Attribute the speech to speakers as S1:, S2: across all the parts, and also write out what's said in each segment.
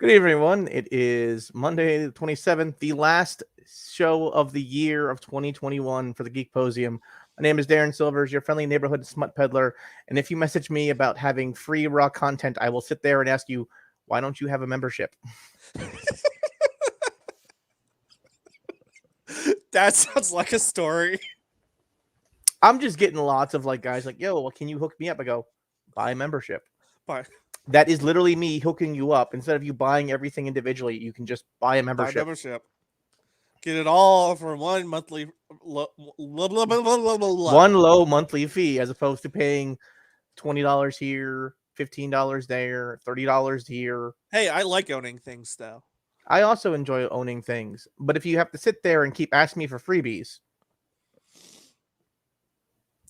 S1: Good evening, everyone. It is Monday the 27th, the last show of the year of 2021 for the Geek-Posium. My name is Darren Silvers, your friendly neighborhood smut peddler. And if you message me about having free raw content, I will sit there and ask you, why don't you have a membership?
S2: That sounds like a story.
S1: I'm just getting lots of guys like, yo, well, can you hook me up? I go, buy a membership.
S2: Buy
S1: That is literally me hooking you up. Instead of you buying everything individually, you can just buy a membership.
S2: membership. Get it all for one monthly. One
S1: One low monthly fee as opposed to paying $20 here, $15 there, $30 here.
S2: Hey, I like owning things though.
S1: I also enjoy owning things, but if you have to sit there and keep asking me for freebies,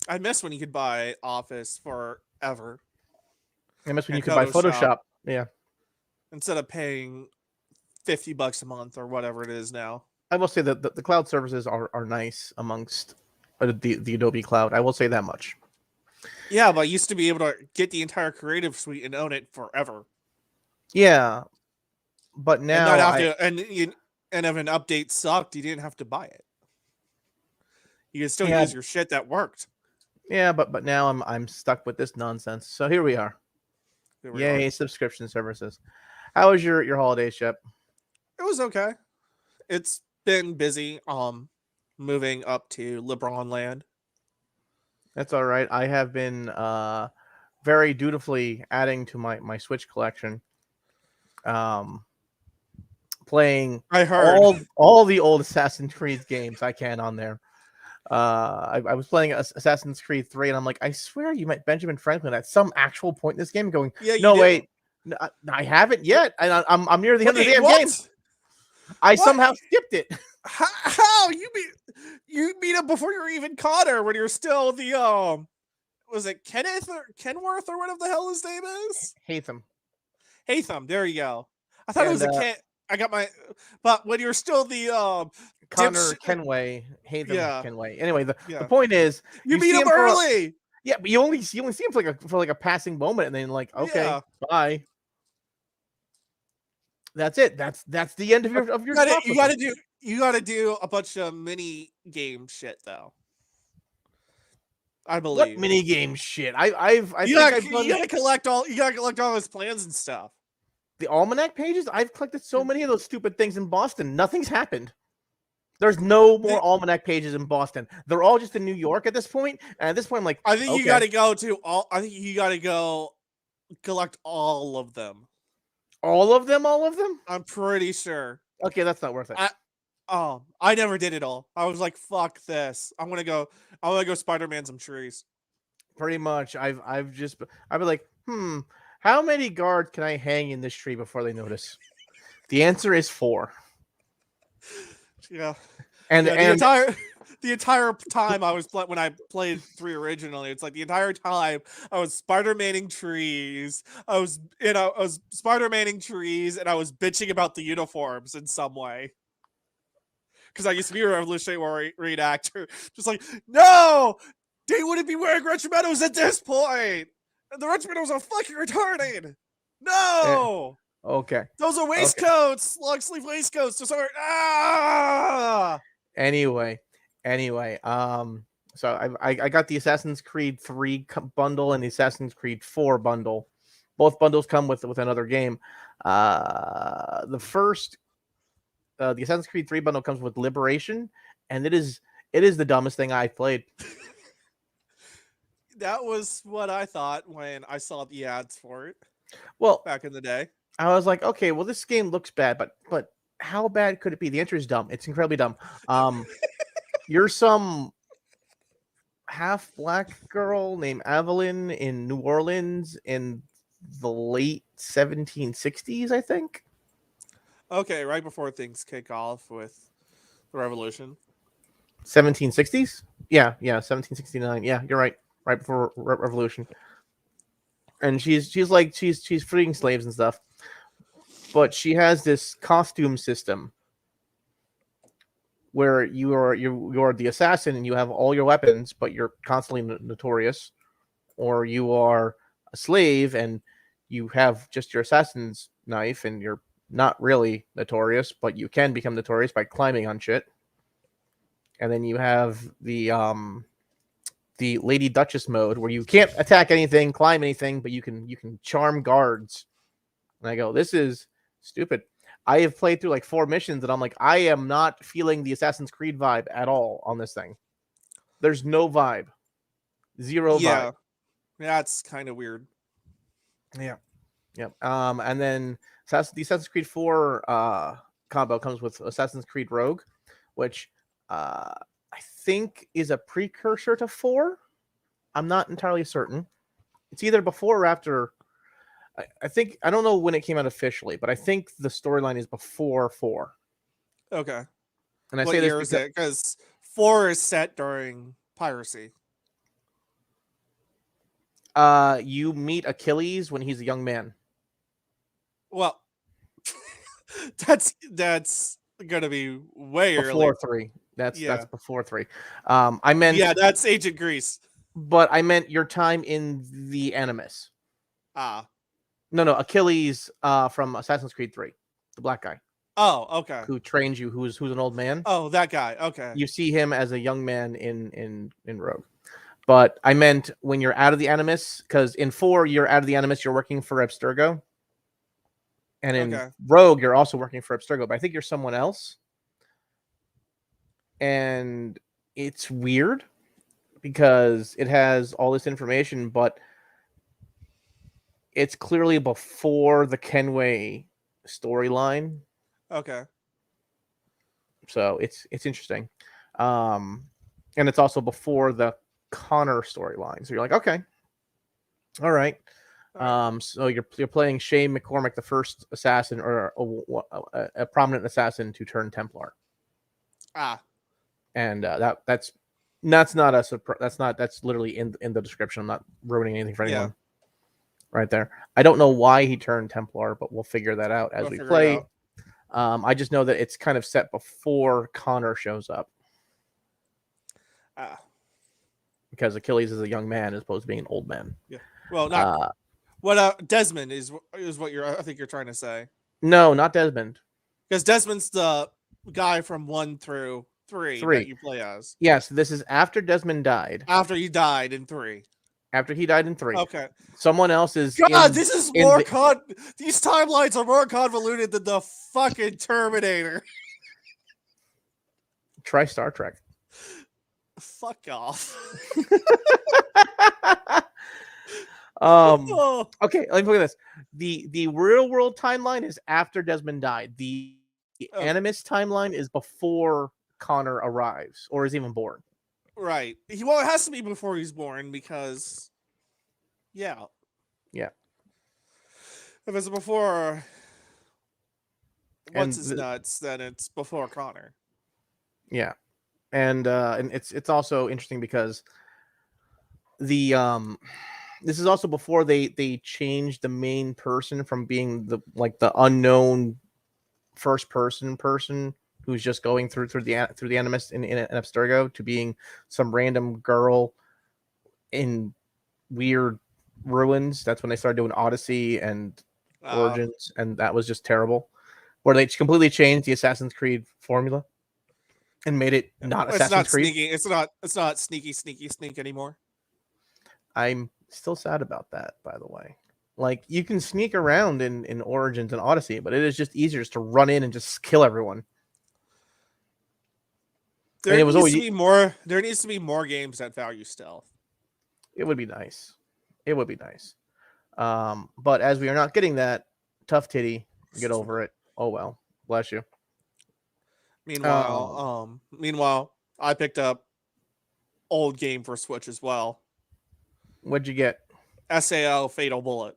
S2: I miss when you could buy Office forever.
S1: I miss when you could buy Photoshop. Yeah.
S2: Instead of paying $50 a month or whatever it is now.
S1: I will say that the cloud services are nice amongst the Adobe Cloud. I will say that much.
S2: Yeah, but I used to be able to get the entire Creative Suite and own it forever.
S1: Yeah, but now
S2: and not have to, and if an update sucked, you didn't have to buy it. You can still use your shit that worked.
S1: Yeah, but now I'm stuck with this nonsense. So here we are. Yay, subscription services. How was your holiday, Shep?
S2: It was okay. It's been busy moving up to LeBron land.
S1: That's all right. I have been very dutifully adding to my Switch collection. Playing all the old Assassin's Creed games I can on there. I was playing Assassin's Creed 3, and I'm like, I swear you met Benjamin Franklin at some actual point in this game. Going,
S2: yeah,
S1: no, wait, no, I haven't yet, and I'm near the end of the damn game. I somehow skipped it.
S2: How you meet him before you're even Connor when you're still the was it Kenneth or Kenworth or whatever the hell his name is? Hatham. There you go. I thought it was a Ken. I got my, but when you're still the
S1: Connor Kenway, Hatham Kenway. Anyway, the point is
S2: you meet him early.
S1: Yeah, but you only see him for a passing moment, and then okay, bye. That's it. That's the end of your
S2: You gotta do a bunch of mini game shit though. I believe.
S1: What mini game shit?
S2: You gotta collect all his plans and stuff.
S1: The almanac pages? I've collected so many of those stupid things in Boston. Nothing's happened. There's no more almanac pages in Boston. They're all just in New York at this point. And at this point, I'm like,
S2: I think you gotta go to all. I think you gotta go collect all of them.
S1: All of them? All of them?
S2: I'm pretty sure.
S1: Okay, that's not worth it.
S2: I never did it all. I was like, fuck this. I want to go Spider-Man some trees.
S1: Pretty much. I've been like, how many guards can I hang in this tree before they notice? The answer is 4.
S2: Yeah.
S1: And
S2: the entire time I was when I played 3 originally, it's like the entire time I was Spider-Maning trees. I was Spider-Maning trees, and I was bitching about the uniforms in some way. Because I used to be a Revolutionary War actor. Just like, no! They wouldn't be wearing regimentals at this point! And the regimentals are fucking retarded! No!
S1: Okay.
S2: Those are waistcoats! Long sleeve waistcoats! Those are...
S1: Anyway, so I got the Assassin's Creed 3 bundle and the Assassin's Creed 4 bundle. Both bundles come with another game. The Assassin's Creed 3 bundle comes with Liberation, and it is the dumbest thing I've played.
S2: That was what I thought when I saw the ads for it.
S1: Well,
S2: back in the day,
S1: I was like, okay, well, this game looks bad, but how bad could it be? The answer is dumb. It's incredibly dumb. You're some half black girl named Evelyn in New Orleans in the late 1760s, I think.
S2: Okay, right before things kick off with the revolution.
S1: 1760s? Yeah, 1769. Yeah, you're right. Right before revolution. And she's freeing slaves and stuff. But she has this costume system where you are the assassin and you have all your weapons, but you're constantly notorious, or you are a slave and you have just your assassin's knife and you're not really notorious, but you can become notorious by climbing on shit. And then you have the Lady Duchess mode where you can't attack anything, climb anything, but you can charm guards. And I go, this is stupid. I have played through like 4 missions and I'm like, I am not feeling the Assassin's Creed vibe at all on this thing. There's no vibe. Zero
S2: Yeah,
S1: vibe.
S2: that's kind of weird.
S1: Yeah. Yep. And then the Assassin's Creed 4 combo comes with Assassin's Creed Rogue, which I think is a precursor to 4. I'm not entirely certain. It's either before or after. I think I don't know when it came out officially, but I think the storyline is before 4.
S2: Okay.
S1: And I
S2: What
S1: say this
S2: year is
S1: because
S2: it? Because 4 is set during piracy.
S1: you meet Achilles when he's a young man.
S2: Well, that's gonna be way early.
S1: Before 3. That's
S2: Yeah.
S1: before 3. I meant
S2: Yeah, that's Ancient Greece.
S1: but I meant your time in the Animus.
S2: Ah.
S1: No, Achilles from Assassin's Creed 3, the black guy
S2: Oh, okay.
S1: who trains you, who's an old man.
S2: Oh, that guy. Okay.
S1: You see him as a young man in Rogue. But I meant when you're out of the Animus, because in 4 you're out of the Animus, you're working for Abstergo, and in
S2: Okay.
S1: Rogue you're also working for Abstergo, but I think you're someone else, and it's weird because it has all this information, but it's clearly before the Kenway storyline.
S2: Okay.
S1: So it's interesting. And it's also before the Connor storyline. So you're like, okay. All right. So you're playing Shane McCormick, the first assassin or a prominent assassin to turn Templar.
S2: Ah.
S1: And that's not a surprise. That's literally in the description. I'm not ruining anything for anyone.
S2: Yeah.
S1: Right there. I don't know why he turned Templar, but we'll figure that out as we play. I just know that it's kind of set before Connor shows up. Because Achilles is a young man as opposed to being an old man.
S2: Yeah. Well, not what Desmond is what I think you're trying to say.
S1: No, not Desmond.
S2: Because Desmond's the guy from 1 through 3 that you play as.
S1: Yes, this is after Desmond died.
S2: After he died in 3.
S1: After he died in 3.
S2: Okay.
S1: Someone else is.
S2: God, this is more these timelines are more convoluted than the fucking Terminator.
S1: Try Star Trek.
S2: Fuck off.
S1: Okay, let me look at this. The real world timeline is after Desmond died. The Animus timeline is before Connor arrives or is even born.
S2: Right. Well, it has to be before he's born because yeah. If it's before what's his nuts, then it's before Connor.
S1: Yeah. And it's also interesting because the this is also before they changed the main person from being the unknown first person who's just going through the Animus in Abstergo to being some random girl in weird ruins. That's when they started doing Odyssey and Origins, and that was just terrible. Where they completely changed the Assassin's Creed formula and made it not Assassin's Creed.
S2: Sneaky. It's not sneaky sneak anymore.
S1: I'm still sad about that, by the way. Like, you can sneak around in Origins and Odyssey, but it is just easier just to run in and just kill everyone.
S2: There needs to be more games that value stealth.
S1: It would be nice. It would be nice. But as we are not getting that, tough titty, get over it. Oh well. Bless you.
S2: Meanwhile, I picked up old game for Switch as well.
S1: What'd you get?
S2: SAO Fatal Bullet.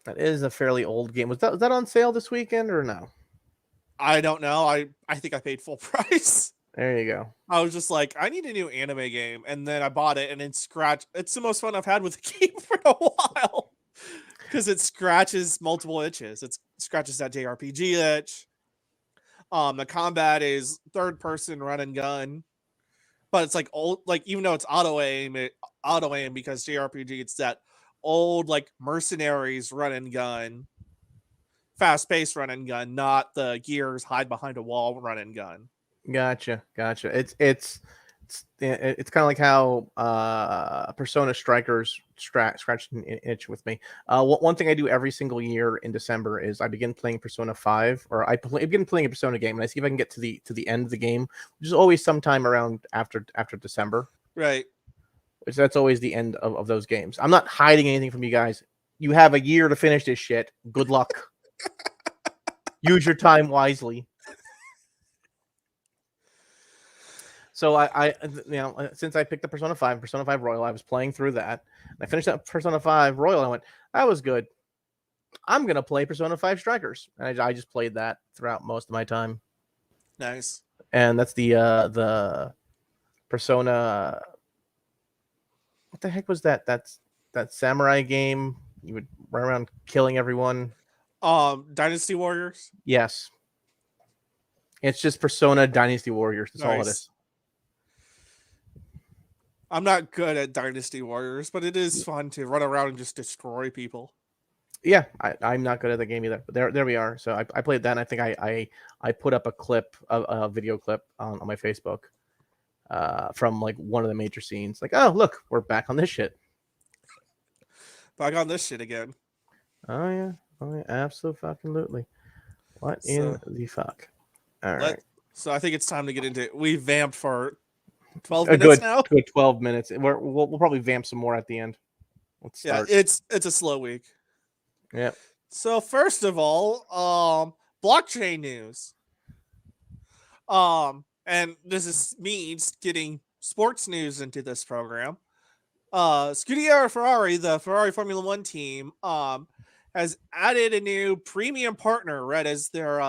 S1: That is a fairly old game. Was that on sale this weekend or no?
S2: I don't know. I think I paid full price.
S1: There you go.
S2: I was just like, I need a new anime game, and then I bought it, and it's the most fun I've had with a game for a while because it scratches multiple itches. It scratches that JRPG itch. The combat is third person run and gun, but it's like old, like even though it's auto aim because JRPG, it's that old like mercenaries run and gun fast-paced run and gun, not the Gears hide behind a wall run and gun.
S1: Gotcha. It's kind of like how Persona Strikers scratched an itch with me. One thing I do every single year in December is I begin playing Persona 5, or I begin playing a Persona game, and I see if I can get to the end of the game, which is always sometime around after December.
S2: Right.
S1: Which that's always the end of those games. I'm not hiding anything from you guys. You have a year to finish this shit. Good luck. Use your time wisely. So since I picked the Persona 5 Royal, I was playing through that. And I finished up Persona 5 Royal. I went, that was good. I'm gonna play Persona 5 Strikers, and I just played that throughout most of my time.
S2: Nice.
S1: And that's the Persona. What the heck was that? That's that samurai game. You would run around killing everyone.
S2: Dynasty Warriors.
S1: Yes. It's just Persona Dynasty Warriors. That's all it is.
S2: I'm not good at Dynasty Warriors, but it is fun to run around and just destroy people.
S1: Yeah, I'm not good at the game either. But there we are. So I played that, and I think I put up a video clip on my Facebook from like one of the major scenes. Like, oh look, we're back on this shit.
S2: Back on this shit again.
S1: Oh yeah, absolutely. What in the fuck? All right.
S2: So I think it's time to get into it. We vamped for 12 minutes now.
S1: Good 12 minutes. We'll probably vamp some more at the end. Let's start.
S2: Yeah, it's a slow week.
S1: Yeah.
S2: So first of all, blockchain news. And this is me getting sports news into this program. Scuderia Ferrari, the Ferrari Formula One team, has added a new premium partner, right, as their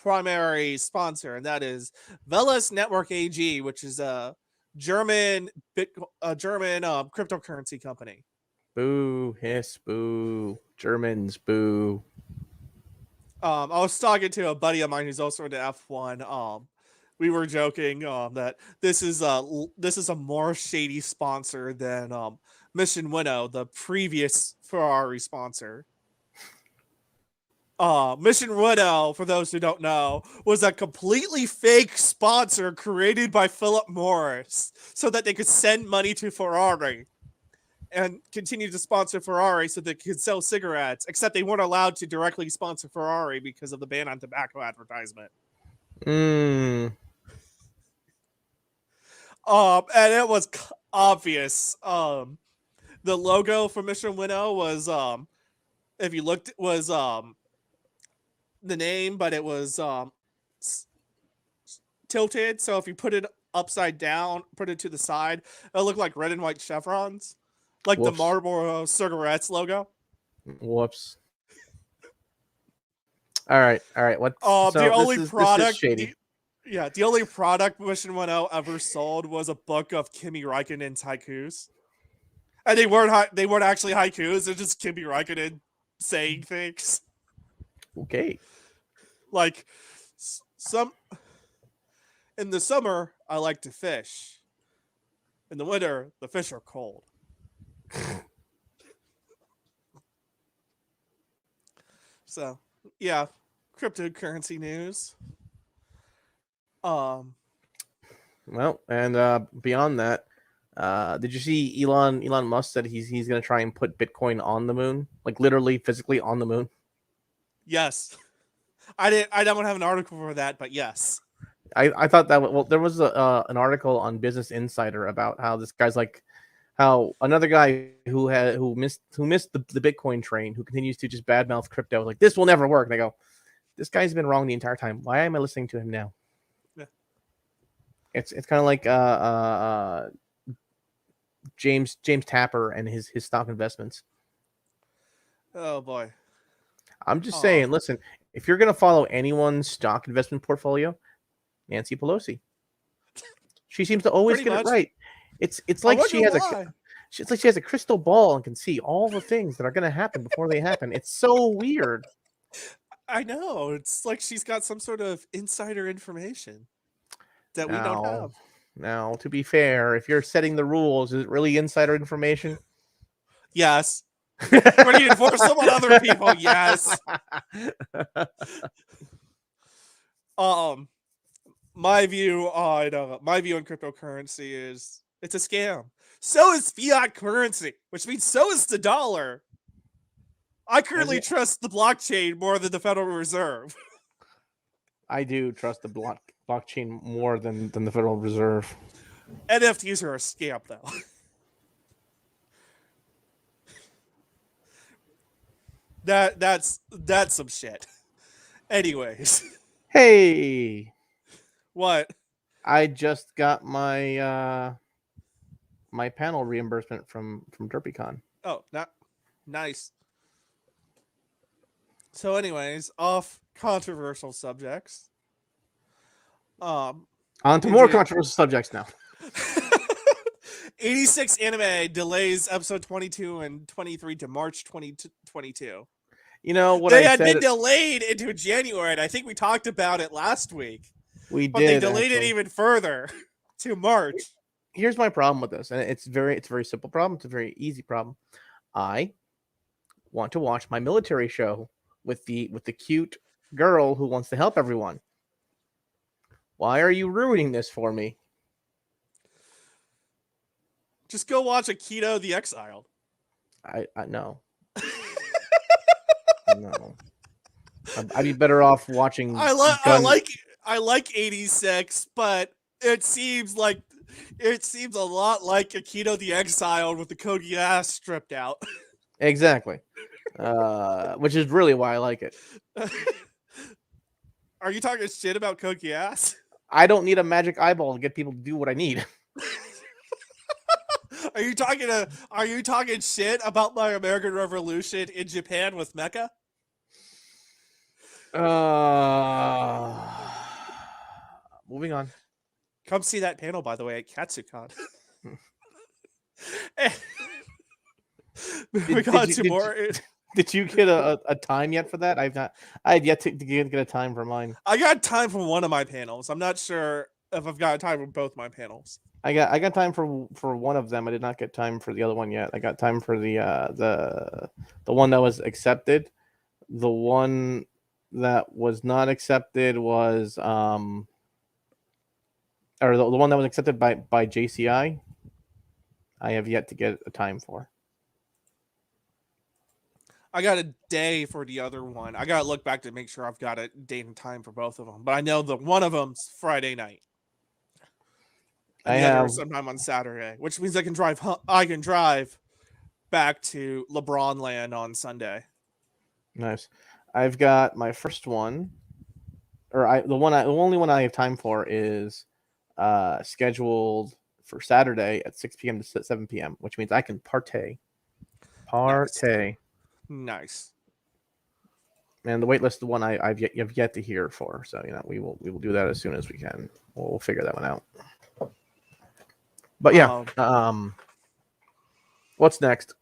S2: primary sponsor, and that is Veles Network AG, which is a German cryptocurrency company.
S1: Boo, hiss, boo, Germans, boo.
S2: I was talking to a buddy of mine who's also into F1. We were joking that this is a more shady sponsor than Mission Winnow, the previous Ferrari sponsor. Mission Winnow, for those who don't know, was a completely fake sponsor created by Philip Morris so that they could send money to Ferrari and continue to sponsor Ferrari so they could sell cigarettes, except they weren't allowed to directly sponsor Ferrari because of the ban on tobacco advertisement. And it was obvious. The logo for Mission Winnow was, if you looked, was the name, but it was tilted. So if you put it upside down, put it to the side, it looked like red and white chevrons, like the Marlboro cigarettes logo.
S1: Whoops. All right. What?
S2: The only product. The only product Mission Winnow ever sold was a book of Kimi Räikkönen's haikus, and they weren't actually haikus. They're just Kimi Räikkönen saying things.
S1: Okay.
S2: Like in the summer, I like to fish. In the winter, the fish are cold. So, yeah, cryptocurrency news.
S1: Well, and beyond that, did you see Elon Musk said he's going to try and put Bitcoin on the moon, like literally physically on the moon?
S2: Yes. I don't have an article for that, but yes.
S1: I thought that there was an article on Business Insider about how this guy's like how another guy who missed the Bitcoin train, who continues to just badmouth crypto, like this will never work. And I go, this guy's been wrong the entire time. Why am I listening to him now?
S2: Yeah.
S1: It's kind of like James Tapper and his stock investments.
S2: Oh boy.
S1: I'm just saying, listen, if you're gonna follow anyone's stock investment portfolio, Nancy Pelosi. She seems to always get it right. It's like she has a crystal ball and can see all the things that are gonna happen before they happen. It's so weird.
S2: I know. It's like she's got some sort of insider information that we don't have.
S1: Now, to be fair, if you're setting the rules, is it really insider information?
S2: Yes. When you enforce them on other people, yes. My view on cryptocurrency is it's a scam. So is fiat currency, which means so is the dollar. I currently trust the blockchain more than the Federal Reserve.
S1: I do trust the blockchain more than the Federal Reserve.
S2: NFTs are a scam, though. That's some shit. Anyways,
S1: Hey,
S2: what?
S1: I just got my my panel reimbursement from DerpyCon.
S2: Oh, not nice. So, anyways, off controversial subjects.
S1: On to more controversial subjects now.
S2: 86 Anime delays episode 22 and 23 to March 2022.
S1: You know what
S2: they
S1: I
S2: had
S1: said?
S2: Been delayed into January, and I think we talked about it last week.
S1: We
S2: but
S1: did.
S2: They delayed it even further to March.
S1: Here's my problem with this, and it's a very simple problem. It's a very easy problem. I want to watch my military show with the cute girl who wants to help everyone. Why are you ruining this for me?
S2: Just go watch Akito the Exiled.
S1: I no. No. I'd be better off watching.
S2: I like 86, but it seems a lot like Akito the Exiled with the Code Geass stripped out.
S1: Exactly. Which is really why I like it.
S2: Are you talking shit about Code Geass?
S1: I don't need a magic eyeball to get people to do what I need.
S2: Are you talking shit about my American Revolution in Japan with Mecha?
S1: Moving on.
S2: Come see that panel, by the way, at Katsucon.
S1: Did you get a time yet for that? I have yet to get a time for mine.
S2: I got time for one of my panels. I'm not sure if I've got time for both my panels.
S1: I got time for one of them. I did not get time for the other one yet. I got time for the one that was accepted. The one that was not accepted was or the one that was accepted by JCI. I have yet to get a time for.
S2: I got a day for the other one. I gotta look back to make sure I've got a date and time for both of them. But I know that one of them's Friday night. And the other sometime on Saturday, which means I can drive back to LeBron land on Sunday.
S1: Nice. I've got my first one, the only one I have time for is scheduled for Saturday at 6 p.m. to 7 p.m., which means I can partay.
S2: Nice.
S1: And the waitlist, the one I've yet to hear for. So we will do that as soon as we can. We'll figure that one out. But yeah, what's next?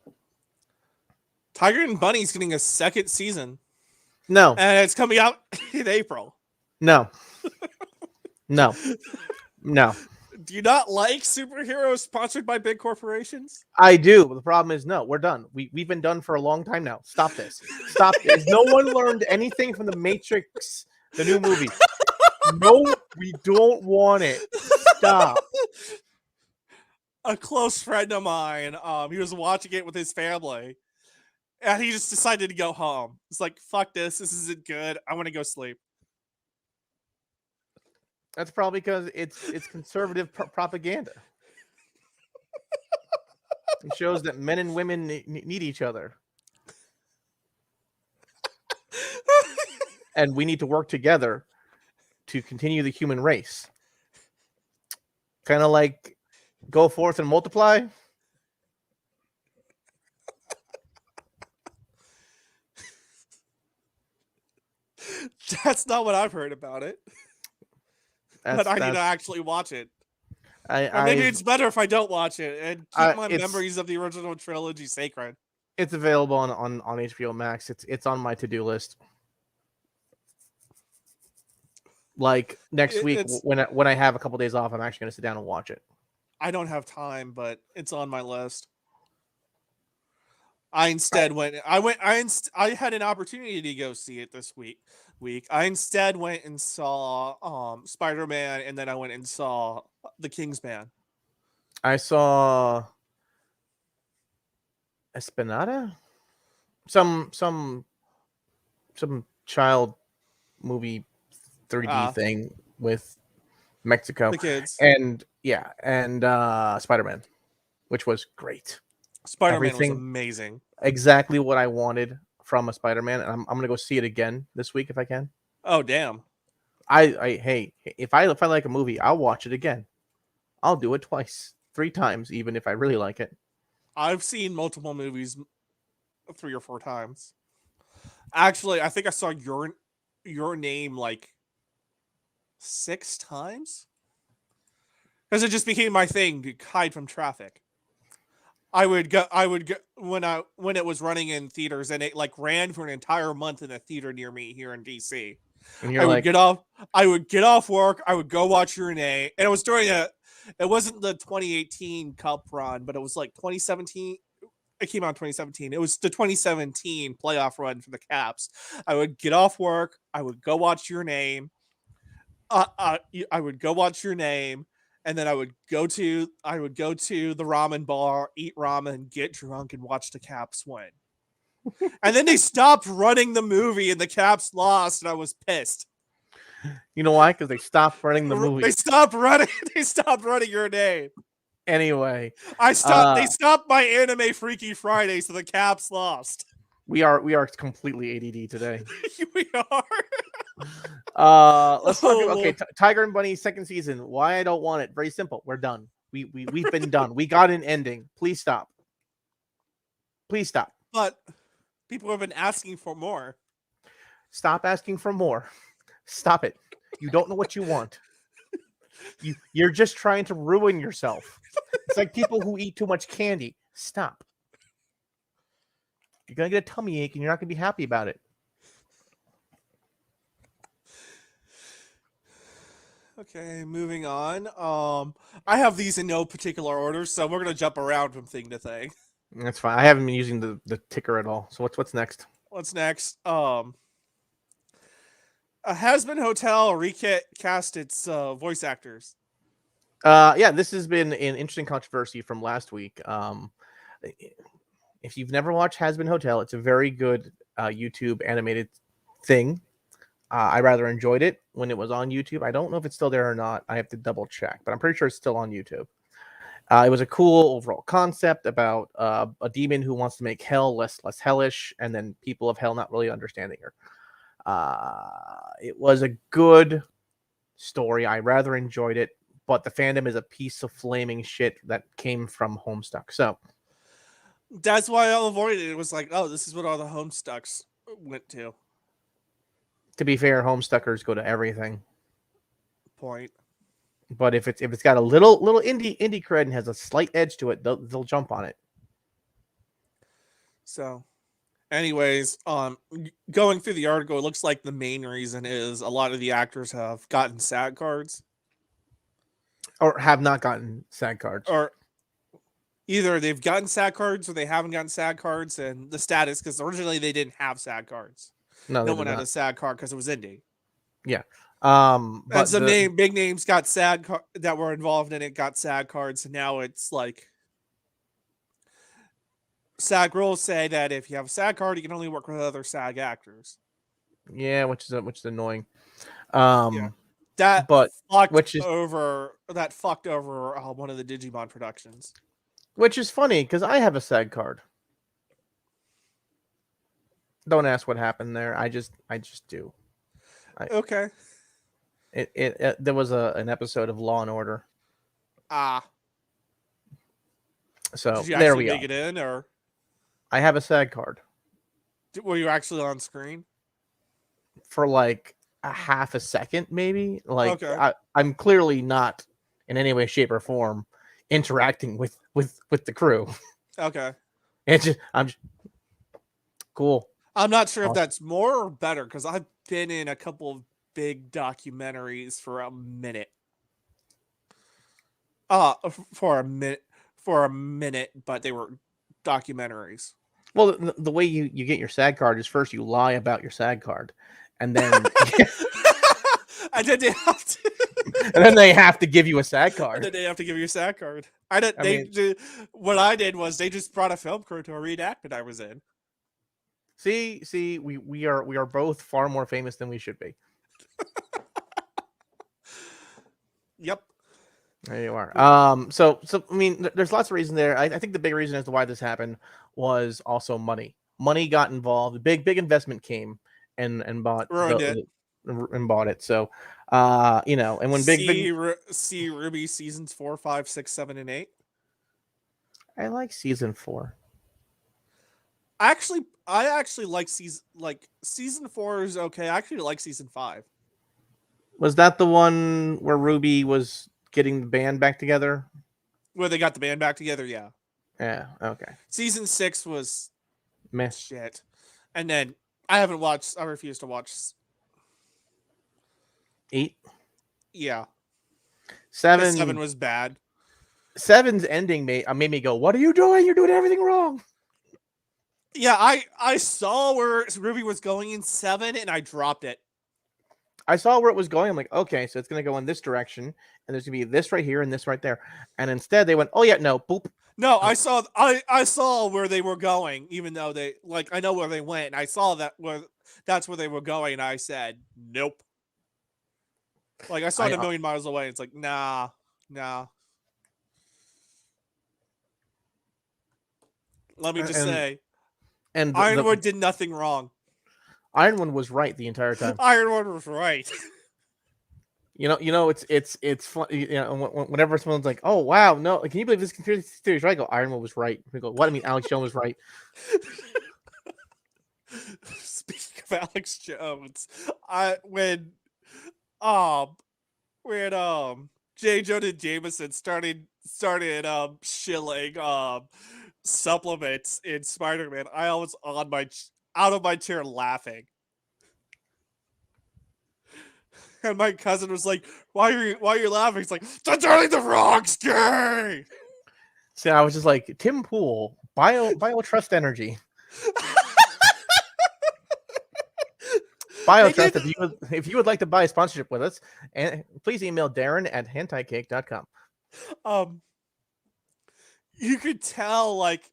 S2: Tiger and Bunny's getting a second season.
S1: No,
S2: and it's coming out in April.
S1: No. Do
S2: you not like superheroes sponsored by big corporations?
S1: I do, but the problem is, no, we're done. We've been done for a long time now. Stop this. Stop this. No one learned anything from the Matrix, the new movie. No, we don't want it. Stop.
S2: A close friend of mine, he was watching it with his family, and he just decided to go home. It's like, fuck this. This isn't good. I want to go sleep.
S1: That's probably because it's conservative propaganda. It shows that men and women need each other. And we need to work together to continue the human race. Kind of like go forth and multiply.
S2: That's not what I've heard about it. But I need to actually watch it. Or maybe it's better if I don't watch it and keep my memories of the original trilogy sacred.
S1: It's available on HBO Max. It's on my to-do list. Like next week when I have a couple days off, I'm actually going to sit down and watch it.
S2: I don't have time, but it's on my list. I instead went. I had an opportunity to go see it this week. I instead went and saw Spider-Man, and then I went and saw The Kingsman.
S1: I saw Espinada, some child movie 3D
S2: Ah,
S1: thing with Mexico,
S2: the kids.
S1: and yeah, and Spider-Man, which was great.
S2: Spider-Man was
S1: Everything
S2: amazing.
S1: exactly what I wanted from a Spider-Man, and I'm gonna go see it again this week if I can.
S2: Oh damn!
S1: I hey, if I like a movie, I'll watch it again. I'll do it twice, 3 times, even if I really like it.
S2: I've seen multiple movies 3 or 4 times. Actually, I think I saw your name like 6 times because it just became my thing to hide from traffic. I would go when it was running in theaters, and it like ran for an entire month in a theater near me here in DC.
S1: And
S2: I
S1: you're
S2: would
S1: like,
S2: get off I would get off work, I would go watch your name, and it was during a it wasn't the 2018 Cup run, but it was like 2017. It came out in 2017. It was the 2017 playoff run for the Caps. I would get off work, I would go watch your name. I would go watch your name, and then I would go to the ramen bar, eat ramen, get drunk, and watch the Caps win. And then they stopped running the movie, and the Caps lost, and I was pissed.
S1: you know why? Because they stopped running the
S2: They
S1: movie
S2: stopped running. They stopped running your name.
S1: anyway.
S2: I stopped. They stopped my anime Freaky Friday, so the Caps lost.
S1: We are completely ADD today.
S2: We are.
S1: Let's talk about okay, Tiger and Bunny second season. Why I don't want it? Very simple. We're done. We've been done. We got an ending. Please stop. Please stop.
S2: But people have been asking for more.
S1: Stop asking for more. Stop it. You don't know what you want. You're just trying to ruin yourself. It's like people who eat too much candy. Stop. You're gonna get a tummy ache and you're not gonna be happy about it.
S2: Okay, moving on. I have these in no particular order, so we're gonna jump around from thing to thing.
S1: That's fine. I haven't been using the ticker at all. So what's next?
S2: What's next? A Has-Been Hotel recast its voice actors.
S1: Yeah, this has been an interesting controversy from last week. If you've never watched Has Been Hotel, it's a very good YouTube animated thing. I rather enjoyed it when it was on YouTube. I don't know if it's still there or not. I have to double check, but I'm pretty sure it's still on YouTube. It was a cool overall concept about a demon who wants to make hell less hellish, and then people of hell not really understanding her. It was a good story. I rather enjoyed it, but the fandom is a piece of flaming shit that came from Homestuck. So
S2: That's why I avoided it. It was like, oh, this is what all the Homestucks went to.
S1: to be fair, Homestuckers go to everything.
S2: Point.
S1: But if it's got a little indie cred and has a slight edge to it, they'll jump on it.
S2: So, anyways, going through the article, it looks like the main reason is a lot of the actors have gotten SAG cards,
S1: Or have not gotten SAG cards.
S2: or either they've gotten SAG cards or they haven't gotten SAG cards, and the status because originally they didn't have SAG cards.
S1: No
S2: one had a SAG card because it was indie.
S1: Yeah.
S2: And
S1: But
S2: some big names got SAG that were involved in it got SAG cards, and now it's like SAG rules say that if you have a SAG card, you can only work with other SAG actors.
S1: yeah, which is annoying.
S2: That
S1: but
S2: fucked over one of the Digimon productions.
S1: Which is funny because I have a SAG card. Don't ask what happened there. I just do.
S2: Okay.
S1: There was an episode of Law and Order. So
S2: did you
S1: there
S2: actually
S1: we
S2: make
S1: are.
S2: it in, or
S1: I have a SAG card
S2: were you actually on screen
S1: for like a half a second, maybe. Like
S2: okay.
S1: I'm clearly not in any way, shape, or form interacting with the crew.
S2: Okay.
S1: I'm just cool.
S2: I'm not sure if that's more or better because I've been in a couple of big documentaries for a minute. For a minute, but they were documentaries.
S1: Well, the way you get your SAG card is first you lie about your SAG card, and then
S2: I did have to.
S1: and then they have to give you a SAG
S2: And
S1: card.
S2: then they have to give you a SAG card. I did.
S1: I mean,
S2: What I did was they just brought a film crew to a reenactment I was in.
S1: see, we are both far more famous than we should be.
S2: Yep.
S1: There you are. So I mean, there's lots of reasons there. I think the big reason as to why this happened was also money. Money got involved. Big investment came and bought
S2: Ruined it.
S1: and bought it. So, and when
S2: See Ruby seasons 4, 5, 6, 7, and 8.
S1: I like season 4.
S2: I actually like season 4 is okay. I actually like season 5.
S1: Was that the one where Ruby was getting the band back together?
S2: Where they got the band back together, yeah.
S1: Yeah. Okay.
S2: Season 6 was
S1: Meh.
S2: shit. And then I refuse to watch
S1: 8.
S2: yeah.
S1: 7.
S2: 7 was bad.
S1: 7's ending made me go, "What are you doing? You're doing everything wrong."
S2: Yeah, I saw where Ruby was going in 7 and I dropped it.
S1: I saw where it was going. I'm like, okay, so it's gonna go in this direction, and there's gonna be this right here and this right there. And instead, they went, "Oh yeah, no, boop."
S2: No, I saw where they were going, even though they I know where they went, and I saw that's where they were going, and I said, nope. Like I saw it a million miles away. It's like, nah. Let me just say,
S1: and
S2: Ironwood did nothing wrong.
S1: Ironwood was right the entire time.
S2: Ironwood was right.
S1: It's fun. Whenever someone's like, "Oh wow, no, can you believe this conspiracy theory?" Right? I go, Ironwood was right. We go, what? I mean, Alex Jones was right.
S2: Speaking of Alex Jones, when J. Jonah Jameson started shilling supplements in Spider-Man, I was out of my chair laughing. And my cousin was like, why are you laughing? He's like, that's only the Rock's gay.
S1: So I was just like, Tim Pool, Bio Trust Energy. BioTrust, if you would like to buy a sponsorship with us, and please email Darren at hentaicake.com.
S2: You could tell like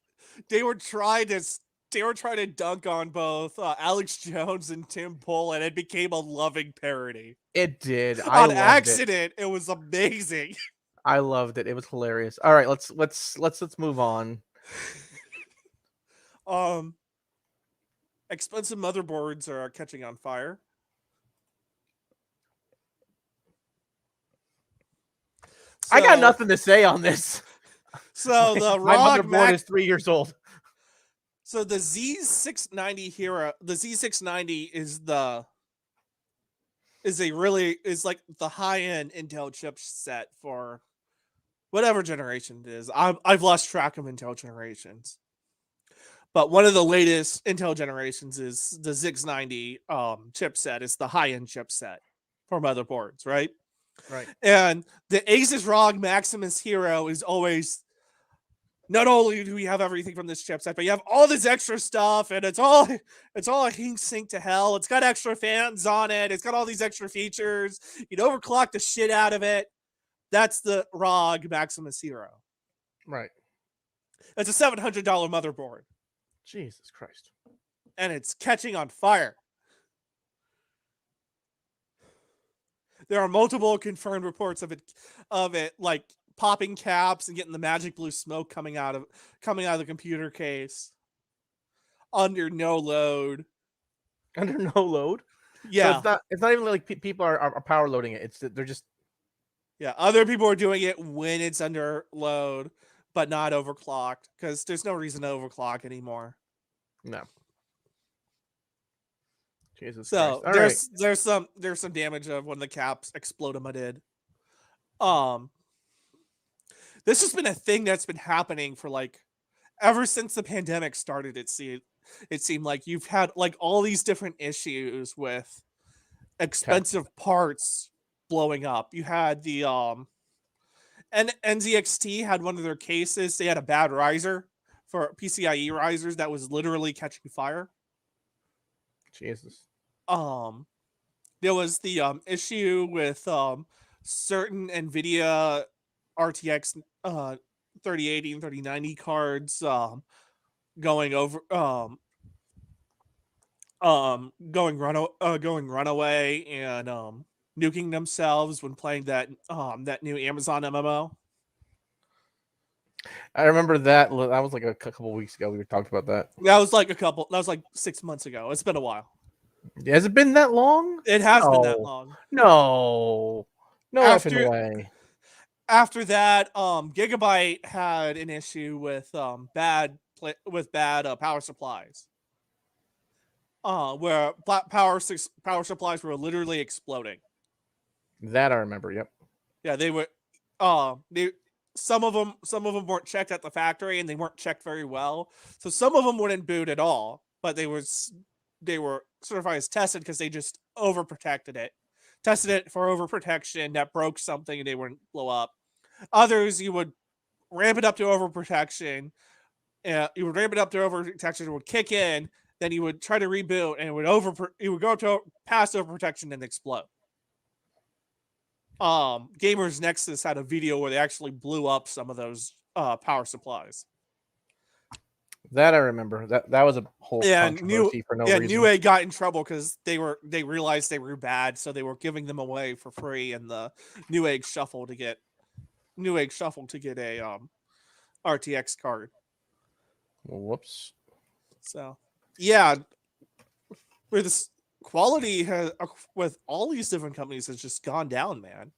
S2: they were trying to dunk on both Alex Jones and Tim Pool, and it became a loving parody.
S1: It did.
S2: On accident. It was amazing.
S1: I loved it. It was hilarious. All right, let's move on.
S2: Expensive motherboards are catching on fire.
S1: So, I got nothing to say on this.
S2: So the
S1: my motherboard is 3 years old.
S2: So the Z690 Hero, the Z690 is like the high-end Intel chipset for whatever generation it is. I've lost track of Intel generations. But one of the latest Intel generations is the Z690 chipset. It's the high-end chipset for motherboards, right?
S1: Right.
S2: And the Asus ROG Maximus Hero is always, not only do we have everything from this chipset, but you have all this extra stuff, and it's all a heat sink to hell. It's got extra fans on it. It's got all these extra features. You'd overclock the shit out of it. That's the ROG Maximus Hero.
S1: Right.
S2: It's a $700 motherboard.
S1: Jesus Christ.
S2: And it's catching on fire. There are multiple confirmed reports of it like popping caps and getting the magic blue smoke coming out of the computer case under no load.
S1: Under no load?
S2: Yeah.
S1: So it's not even like people are power loading it. They're just,
S2: yeah, other people are doing it when it's under load, but not overclocked, because there's no reason to overclock anymore.
S1: No. Jesus
S2: so
S1: Christ.
S2: there's some damage of when the caps exploded. This has been a thing that's been happening for like ever since the pandemic started. It seemed like you've had like all these different issues with expensive parts blowing up. You had the and NZXT had one of their cases. They had a bad riser for PCIe risers that was literally catching fire.
S1: Jesus.
S2: There was the issue with certain NVIDIA RTX 3080 and 3090 cards going over going runaway and nuking themselves when playing that new Amazon MMO.
S1: I remember that. That was like a couple weeks ago. We were talking about that.
S2: That was like 6 months ago. It's been a while.
S1: Has it been that long?
S2: It has been that long.
S1: No effing way.
S2: After that, Gigabyte had an issue with bad power supplies. Where power supplies were literally exploding.
S1: That I remember. Yep.
S2: Yeah, they were. Some of them weren't checked at the factory, and they weren't checked very well. So some of them wouldn't boot at all, but they were certified as tested because they just tested it for overprotection that broke something and they wouldn't blow up. Others, you would ramp it up to overprotection. You would ramp it up to overprotection, it would kick in, then you would try to reboot, and it would go to past overprotection and explode. Gamers Nexus had a video where they actually blew up some of those power supplies.
S1: That I remember. That was a whole controversy for no reason.
S2: Newegg got in trouble because they realized they were bad, so they were giving them away for free, and the Newegg shuffle to get a RTX card.
S1: Well, whoops.
S2: So yeah, where this quality has with all these different companies has just gone down, man.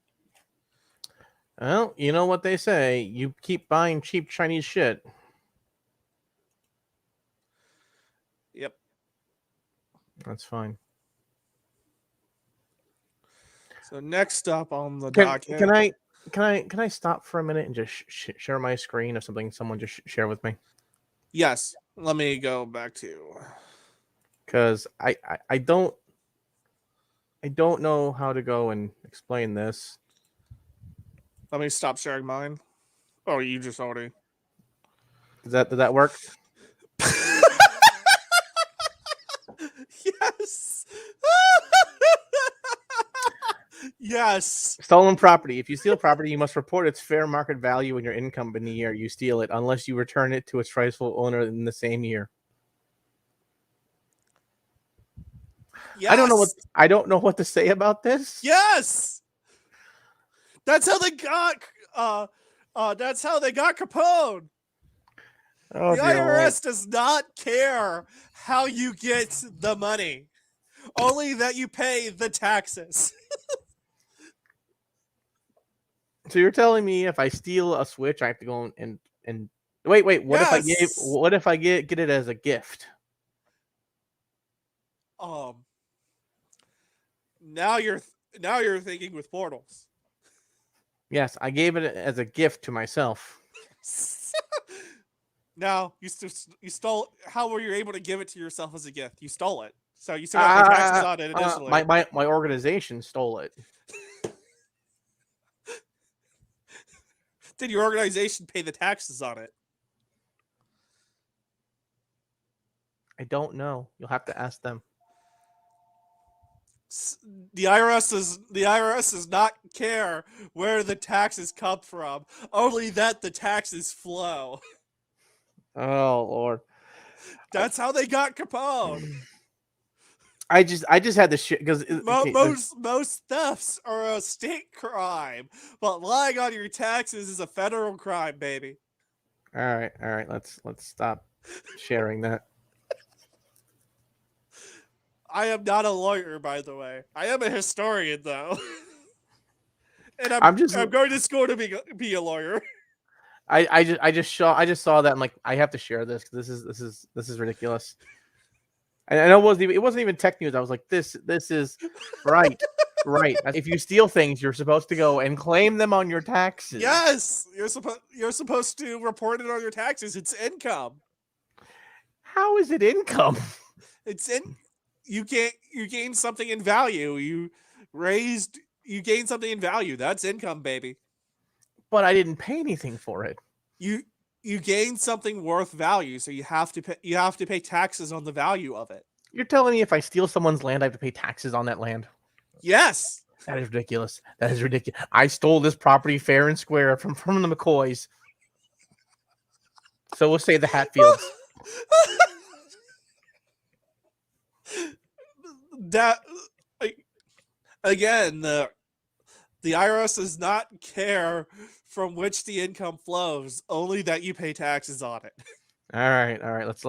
S1: Well, you know what they say: you keep buying cheap Chinese shit.
S2: Yep,
S1: that's fine.
S2: So next up on the docket,
S1: can I stop for a minute and just share my screen of something someone just share with me?
S2: Yes, let me go back to
S1: because I don't know how to go and explain this.
S2: Let me stop sharing mine. Oh, you just already.
S1: Did that work?
S2: Yes. Yes.
S1: Stolen property. If you steal property, you must report its fair market value and your income in the year you steal it, unless you return it to its rightful owner in the same year. Yes. I don't know what to say about this.
S2: Yes. That's how they got Capone.
S1: Oh,
S2: the IRS does not care how you get the money, only that you pay the taxes.
S1: So you're telling me if I steal a Switch, I have to go and wait? What if I get it as a gift?
S2: Now you're thinking with portals.
S1: Yes, I gave it as a gift to myself.
S2: Now you stole. How were you able to give it to yourself as a gift? You stole it, so you still have to pay taxes on it initially.
S1: My organization stole it.
S2: Did your organization pay the taxes on it?
S1: I don't know. You'll have to ask them.
S2: The IRS does not care where the taxes come from, only that the taxes flow.
S1: Oh Lord,
S2: that's how they got Capone.
S1: I just had to shit because
S2: most thefts are a state crime, but lying on your taxes is a federal crime, baby.
S1: All right, let's stop sharing that.
S2: I am not a lawyer, by the way. I am a historian, though, and I'm going to school to be a lawyer.
S1: I just saw that. I'm like, I have to share this because this is ridiculous. And I know it wasn't even tech news. I was like, this is right. If you steal things, you're supposed to go and claim them on your taxes.
S2: Yes, you're supposed to report it on your taxes. It's income.
S1: How is it income?
S2: You gain something in value. You gain something in value. That's income, baby.
S1: But I didn't pay anything for it.
S2: you gain something worth value, so you have to pay taxes on the value of it.
S1: You're telling me if I steal someone's land, I have to pay taxes on that land?
S2: Yes.
S1: That is ridiculous. That is ridiculous. I stole this property fair and square from the McCoys. So we'll say the Hatfields.
S2: That again, the IRS does not care from which the income flows, only that you pay taxes on it.
S1: All right. Let's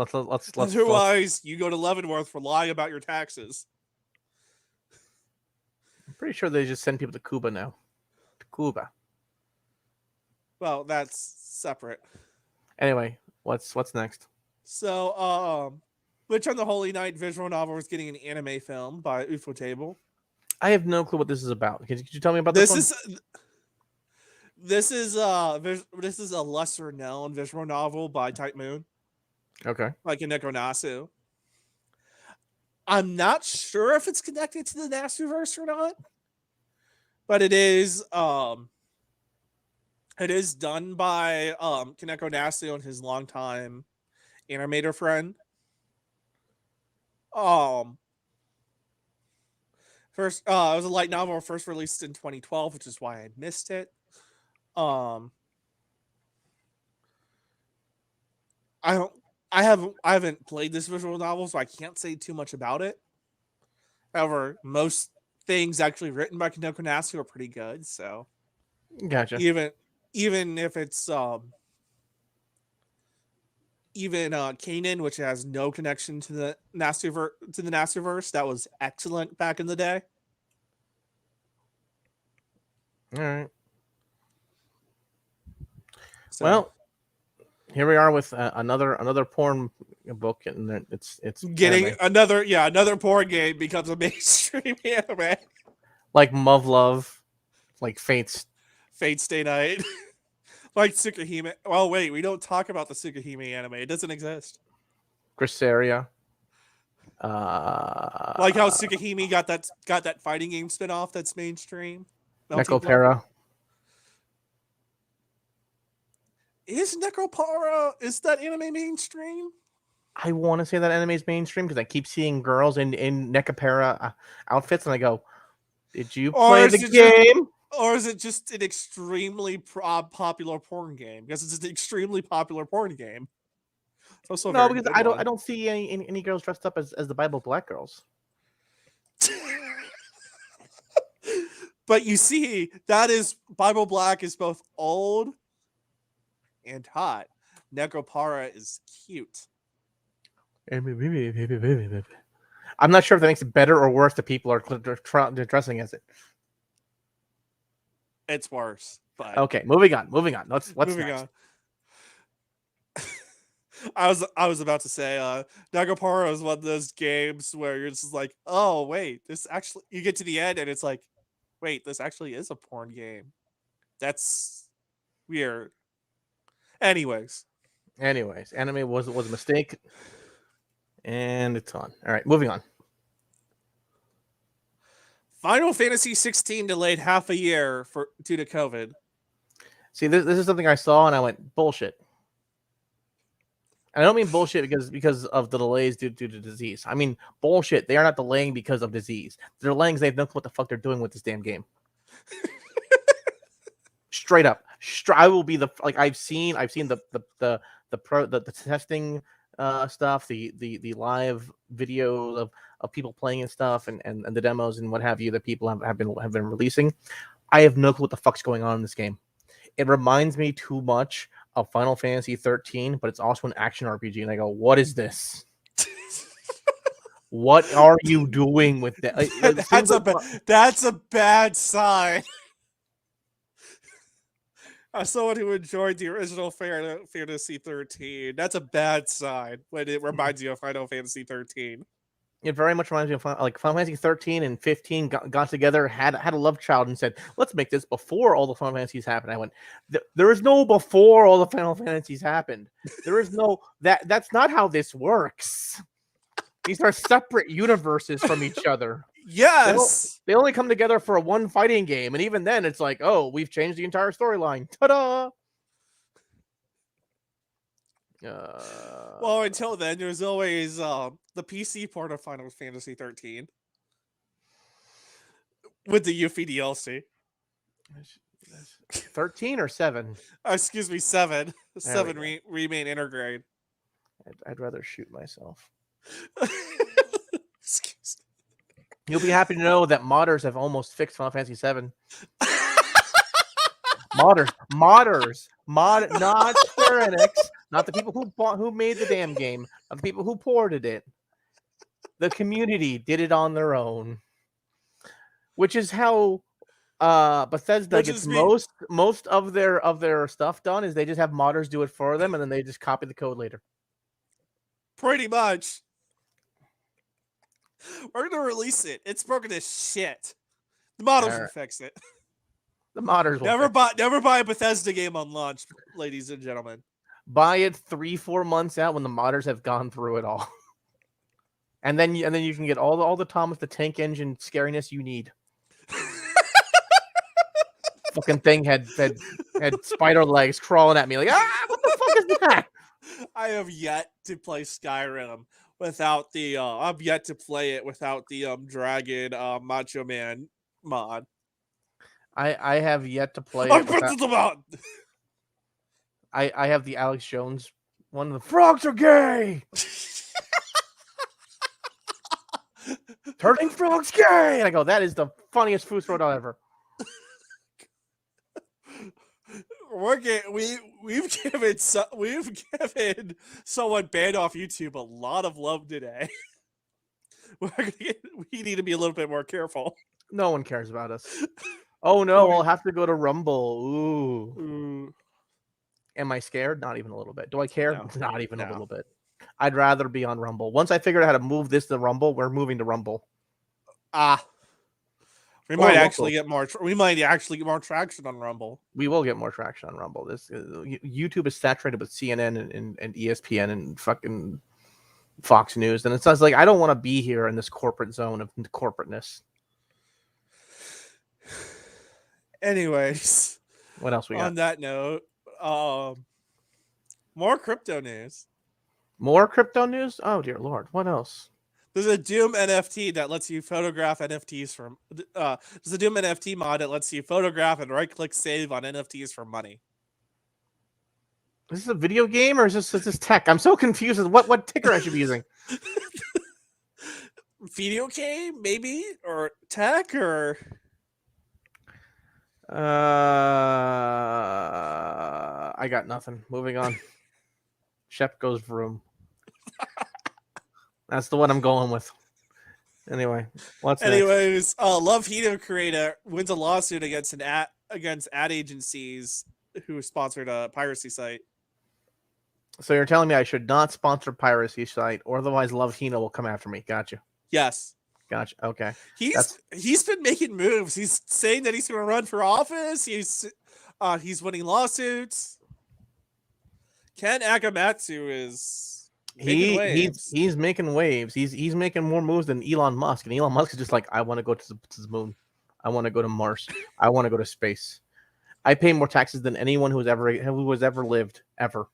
S2: Otherwise, you go to Leavenworth for lying about your taxes.
S1: I'm pretty sure they just send people to Cuba now. To Cuba.
S2: Well, that's separate.
S1: Anyway, what's next?
S2: So, Witch on the Holy Night visual novel is getting an anime film by Ufotable.
S1: I have no clue what this is about. Could you tell me about this one?
S2: This is a lesser known visual novel by Type Moon.
S1: Okay.
S2: Like in Nekonasu. I'm not sure if it's connected to the Nasuverse or not, but it is done by Kaneko Nasu and his longtime animator friend. First, it was a light novel first released in 2012, which is why I missed it. I haven't played this visual novel, so I can't say too much about it. However, most things actually written by Kaneko Nasu are pretty good. So,
S1: gotcha.
S2: Even if it's Kanan, which has no connection to the Nasuverse, that was excellent back in the day.
S1: All right.
S2: So,
S1: well, here we are with another porn book, and it's
S2: getting
S1: anime.
S2: another porn game becomes a mainstream anime,
S1: like Love, like Fate
S2: Stay Night, like Tsukihime. Well, wait, we don't talk about the Tsukihime anime; it doesn't exist.
S1: Grisseria.
S2: Like how Tsukihime got that fighting game spinoff that's mainstream.
S1: Necopara.
S2: Is that anime mainstream?
S1: I want to say that anime is mainstream because I keep seeing girls in Necopara outfits, and I go, "Did you play the game?"
S2: Or is it just an extremely popular porn game? Because it's an extremely popular porn game. It's also
S1: no, because I don't see any girls dressed up as the Bible Black girls.
S2: But you see, that is Bible Black is both old and hot. Necopara is cute.
S1: I'm not sure if that makes it better or worse that people are dressing as it.
S2: It's worse. But
S1: okay, moving on. What's
S2: moving
S1: next?
S2: on. I was about to say, Necopara is one of those games where you're just like, oh wait, this actually, you get to the end and it's like, wait, this actually is a porn game. That's weird. Anyways,
S1: anime was a mistake, and it's on. All right, moving on.
S2: Final Fantasy 16 delayed half a year due to COVID.
S1: See, this is something I saw and I went bullshit. And I don't mean bullshit because of the delays due to disease. I mean bullshit. They are not delaying because of disease. They're delaying because they have no clue what the fuck they're doing with this damn game. Straight up. I will be I've seen the testing stuff, the live videos of people playing and stuff, and the demos and what have you that people have been releasing. I have no clue what the fuck's going on in this game. It reminds me too much of Final Fantasy 13, but it's also an action RPG, and I go, what is this? What are you doing with that?
S2: That's a bad sign. As someone who enjoyed the original Final Fantasy 13, that's a bad sign when it reminds you of Final Fantasy 13.
S1: It very much reminds me of Final Fantasy 13 and 15 got together, had a love child, and said, let's make this before all the Final Fantasies happened. I went, there is no before all the Final Fantasies happened. There is no, that's not how this works. These are separate universes from each other.
S2: Yes.
S1: They only come together for one fighting game, and even then it's like, oh, we've changed the entire storyline. Ta-da!
S2: Well, until then, there's always the PC port of Final Fantasy 13 with the Yuffie DLC.
S1: 13 or 7?
S2: Excuse me, 7.
S1: There we
S2: 7
S1: go.
S2: remain intergrade.
S1: I'd rather shoot myself.
S2: Excuse me.
S1: You'll be happy to know that modders have almost fixed Final Fantasy 7. Modders, not Square Enix, not the people who made the damn game, not the people who ported it. The community did it on their own, which is how Bethesda gets most of their stuff done. Is they just have modders do it for them, and then they just copy the code later.
S2: Pretty much. We're gonna release it. It's broken as shit. The modders will fix it.
S1: The modders will
S2: never buy a Bethesda game on launch, ladies and gentlemen.
S1: Buy it 3-4 months out when the modders have gone through it all, and then you can get all the Thomas the Tank Engine scariness you need. Fucking thing had spider legs crawling at me like, what the fuck is that?
S2: I have yet to play Skyrim without the I've yet to play it without the Dragon Macho Man mod.
S1: I have yet to play
S2: it without... the mod.
S1: I have the Alex Jones one. The frogs are gay. Turning frogs gay. And I go, that is the funniest food throat ever.
S2: We've given someone banned off YouTube a lot of love today. We need to be a little bit more careful.
S1: No one cares about us. Oh no, I'll have to go to Rumble. Ooh. Am I scared? Not even a little bit. Do I care? No. Not even a little bit. I'd rather be on Rumble. Once I figured out how to move this to Rumble, we're moving to Rumble.
S2: We might actually get more. We might actually get more traction on Rumble.
S1: We will get more traction on Rumble. This YouTube is saturated with CNN and ESPN and fucking Fox News, and it sounds like I don't want to be here in this corporate zone of corporateness.
S2: Anyways,
S1: what else we got?
S2: On that note, more crypto news.
S1: More crypto news? Oh dear Lord! What else?
S2: There's a Doom NFT that lets you photograph NFTs from. There's a Doom NFT mod that lets you photograph and right-click save on NFTs for money.
S1: Is this a video game or is this tech? I'm so confused. What ticker I should be using?
S2: Video game, maybe, or tech, or.
S1: I got nothing. Moving on. Shep goes vroom. That's the one I'm going with. Anyway, what's
S2: next? Love Hito creator wins a lawsuit against against ad agencies who sponsored a piracy site.
S1: So you're telling me I should not sponsor piracy site, or otherwise Love Hino will come after me. Gotcha.
S2: Yes.
S1: Gotcha. Okay.
S2: He's been making moves. He's saying that he's going to run for office. He's winning lawsuits. Ken Akamatsu is.
S1: He's making waves. He's making more moves than Elon Musk, and Elon Musk is just like, I want to go to the moon, I want to go to Mars, I want to go to space. I pay more taxes than anyone who has ever lived ever.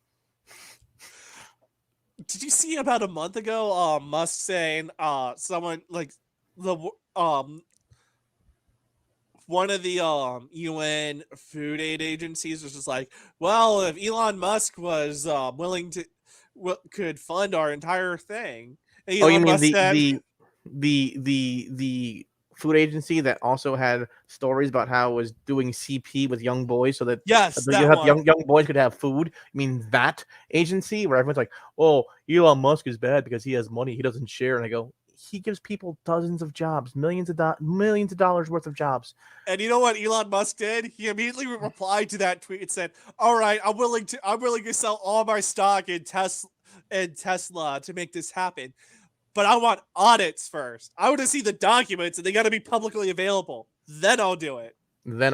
S2: Did you see about a month ago Musk saying someone like the one of the UN food aid agencies was just like, well, if Elon Musk was willing to could fund our entire thing. And
S1: you mean the food agency that also had stories about how it was doing CP with young boys so that young boys could have food? You mean that agency where everyone's like, oh, Elon Musk is bad because he has money, he doesn't share. And I go, he gives people dozens of jobs, millions of dollars worth of jobs.
S2: And you know what Elon Musk did? He immediately replied to that tweet and said, all right, I'm willing to sell all my stock in Tesla to make this happen. But I want audits first. I want to see the documents, and they got to be publicly available. Then I'll do it. And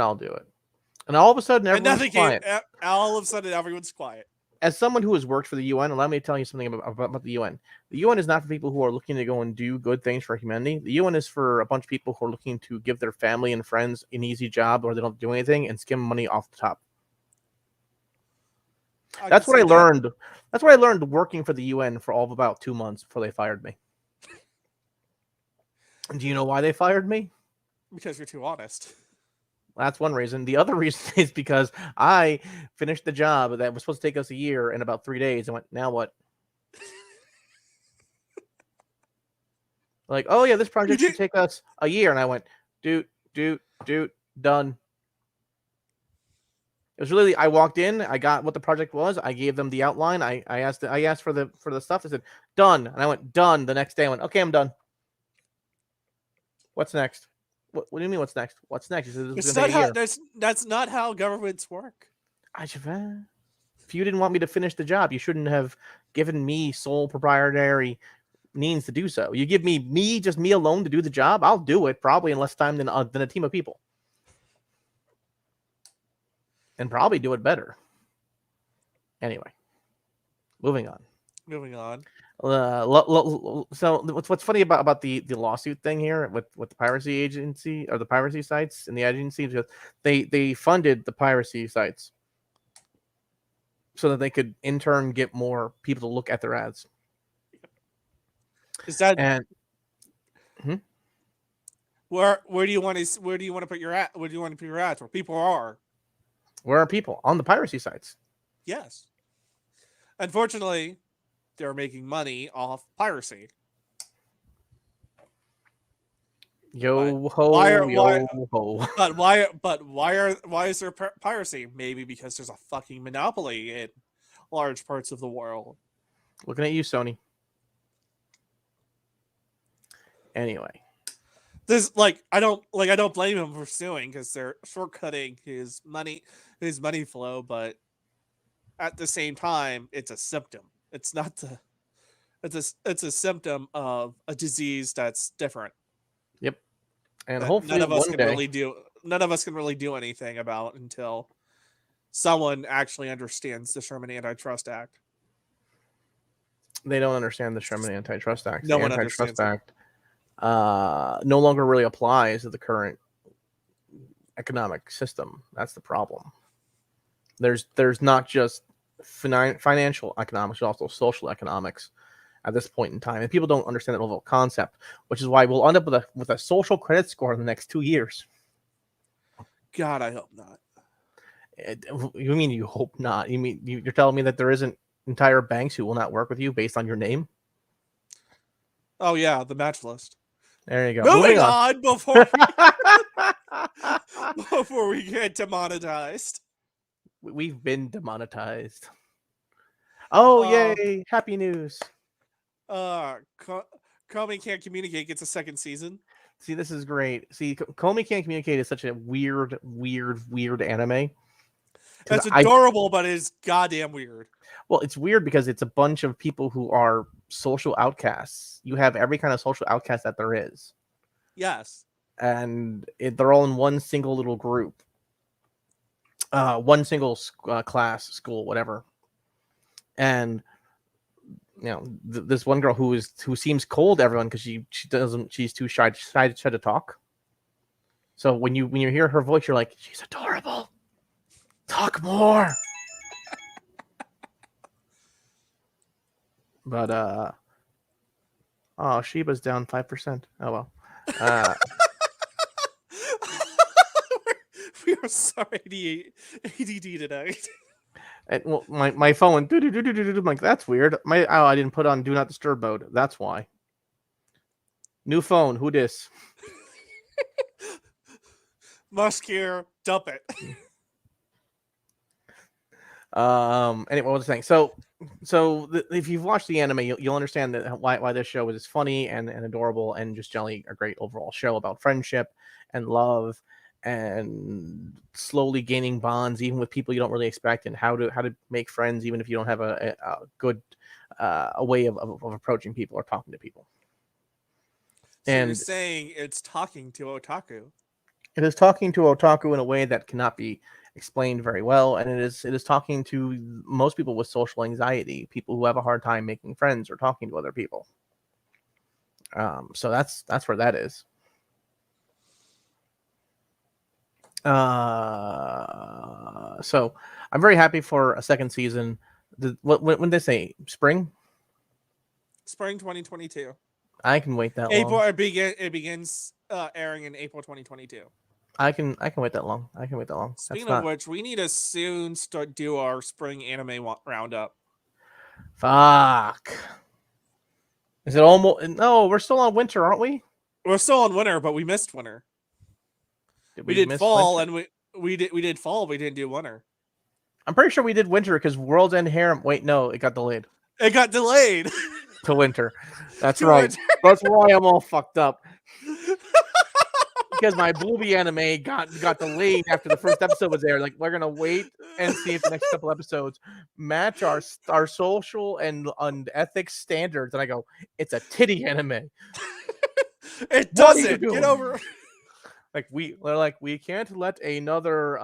S1: all of a sudden, everyone's quiet.
S2: All of a sudden, everyone's quiet.
S1: As someone who has worked for the UN, allow me to tell you something about the UN. The UN is not for people who are looking to go and do good things for humanity. The UN is for a bunch of people who are looking to give their family and friends an easy job, or they don't do anything and skim money off the top.
S2: I can
S1: That's what I
S2: see that
S1: learned. That's what I learned working for the UN for all of about 2 months before they fired me. Do you know why they fired me?
S2: because you're too honest.
S1: That's one reason. The other reason is because I finished the job that was supposed to take us a year in about 3 days and went, now what? Like, oh yeah, this
S2: You
S1: project should
S2: did.
S1: take us a year. And I went, dude, done. It was really, I walked in, I got what the project was, I gave them the outline, I asked for the stuff. They said, done. And I went, done. The next day I went, okay, I'm done. What's next? What do you mean what's next? What's next? You said this was
S2: It's
S1: gonna
S2: not
S1: take a
S2: how.
S1: year.
S2: That's not how governments work.
S1: I should, if you didn't want me to finish the job, you shouldn't have given me sole proprietary means to do so. You give me just me alone to do the job, I'll do it probably in less time than a team of people, and probably do it better. Anyway, moving on.
S2: Moving on.
S1: So what's funny about the lawsuit thing here with the piracy agency or the piracy sites and the agency, because they funded the piracy sites so that they could in turn get more people to look at their ads.
S2: Is that
S1: And
S2: where do you want to put your at? Where do you want to put your ads? Where people are.
S1: where are people on the piracy sites?
S2: Yes. Unfortunately, they're making money off piracy.
S1: Yo
S2: But why
S1: ho,
S2: are why?
S1: yo ho.
S2: Why is there piracy? Maybe because there's a fucking monopoly in large parts of the world.
S1: Looking at you, Sony. Anyway,
S2: This I don't blame him for suing because they're shortcutting his money flow, but at the same time, it's a symptom. It's not the it's a symptom of a disease that's different.
S1: yep. And
S2: That
S1: hopefully one day
S2: none of us can really do anything about until someone actually understands the Sherman Antitrust Act.
S1: they don't understand the Sherman Antitrust Act.
S2: No
S1: The
S2: one
S1: Antitrust
S2: understands it.
S1: Act no longer really applies to the current economic system. That's the problem. There's not just financial economics, but also social economics at this point in time, and people don't understand that level of concept, which is why we'll end up with a social credit score in the next 2 years.
S2: God, I hope not.
S1: You mean you hope not? You mean you're telling me that there isn't entire banks who will not work with you based on your name?
S2: Oh yeah, the match list.
S1: There you go.
S2: Moving
S1: Moving on.
S2: on before before we get demonetized.
S1: We've been demonetized. Oh,
S2: Uh,
S1: yay! Happy news.
S2: Comey Can't Communicate gets a second season.
S1: See, this is great. See, Comey Can't Communicate is such a weird anime.
S2: That's adorable, but it's goddamn weird.
S1: Well, it's weird because it's a bunch of people who are social outcasts. You have every kind of social outcast that there is.
S2: Yes.
S1: And they're all in one single little group. One single class, school, whatever. And this one girl who seems cold to everyone because she's too shy to talk. So when you hear her voice, you're like, she's adorable. Talk more. But Shiba's down 5%. Oh well.
S2: We are sorry ADD tonight.
S1: And, well, my phone went I'm like, that's weird. I didn't put on do not disturb mode. That's why. New phone. Who dis?
S2: Musketeer, dump it.
S1: Anyway, what was I saying? So if you've watched the anime, you'll understand that why this show is funny and adorable and just generally a great overall show about friendship and love and slowly gaining bonds even with people you don't really expect, and how to make friends even if you don't have a good a way of approaching people or talking to people.
S2: So
S1: and
S2: you're saying it's talking to otaku.
S1: It is talking to otaku in a way that cannot be explained very well, and it is talking to most people with social anxiety, people who have a hard time making friends or talking to other people. So that's where that is. So I'm very happy for a second season. When they say spring,
S2: Spring 2022.
S1: I can wait that
S2: April
S1: long.
S2: it begins airing in April 2022.
S1: I can wait that long. I can wait that long. That's
S2: Speaking of
S1: not
S2: which, we need to soon start do our spring roundup.
S1: fuck. Is it almost? No, we're still on winter, aren't we?
S2: We're still in winter, but we missed winter.
S1: Did
S2: We
S1: we
S2: did
S1: miss
S2: fall,
S1: winter?
S2: and we did fall. We didn't do winter.
S1: I'm pretty sure we did winter because World's End Harem. Wait, no, it got delayed
S2: It got delayed
S1: to winter. That's
S2: to
S1: right.
S2: winter.
S1: That's why I'm all fucked up. Because my Bluey anime got delayed after the first episode was there. Like we're gonna wait and see if the next couple episodes match our social and ethics standards. And I go, it's a titty anime.
S2: It
S1: What are you
S2: doesn't. Get
S1: doing?
S2: over.
S1: They're like, we can't let another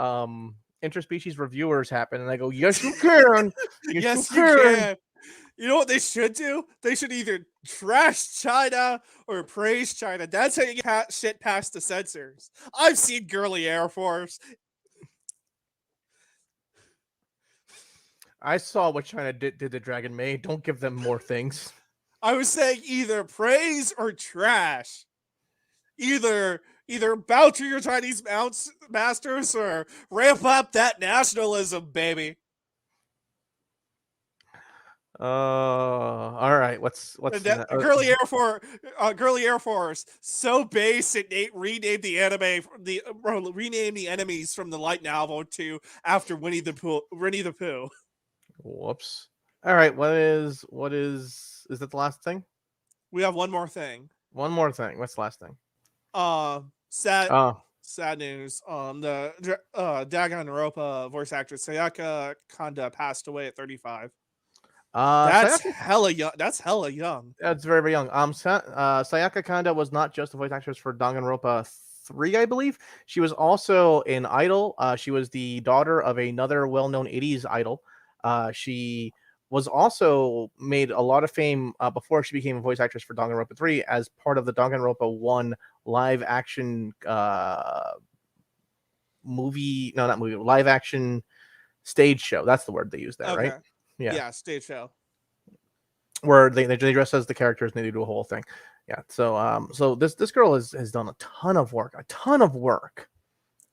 S1: interspecies reviewers happen. And I go, yes, you can. Yes,
S2: Yes,
S1: you
S2: you
S1: can.
S2: can. You know what they should do? They should either trash China or praise China. That's how you get shit past the censors. I've seen Girly Air Force.
S1: I saw what China did to Dragon Maid. Don't give them more things.
S2: I was saying either praise or trash. Either bow to your Chinese masters or ramp up that nationalism, baby.
S1: All right. What's
S2: That Girly Air Force, so base it renamed the anime renamed the enemies from the light novel to after Winnie the Pooh.
S1: whoops. All right. What is that the last thing?
S2: We have one more thing.
S1: One more thing. What's the last thing?
S2: Sad
S1: Oh,
S2: news. The Danganronpa voice actress Sayaka Kanda passed away at 35. That's
S1: Sayaka,
S2: hella young. That's hella young.
S1: that's very, very young. Sayaka Kanda was not just the voice actress for Danganronpa 3, I believe. She was also in Idol. She was the daughter of another well-known 80s idol. She was also made a lot of fame before she became a voice actress for Danganronpa 3 as part of the Danganronpa 1 live action movie. No, not movie. Live action stage show. That's the word they use there, right?
S2: Okay.
S1: Yeah.
S2: Yeah, stage show.
S1: Where they dress as the characters and they do a whole thing. Yeah. So this girl has done a ton of work,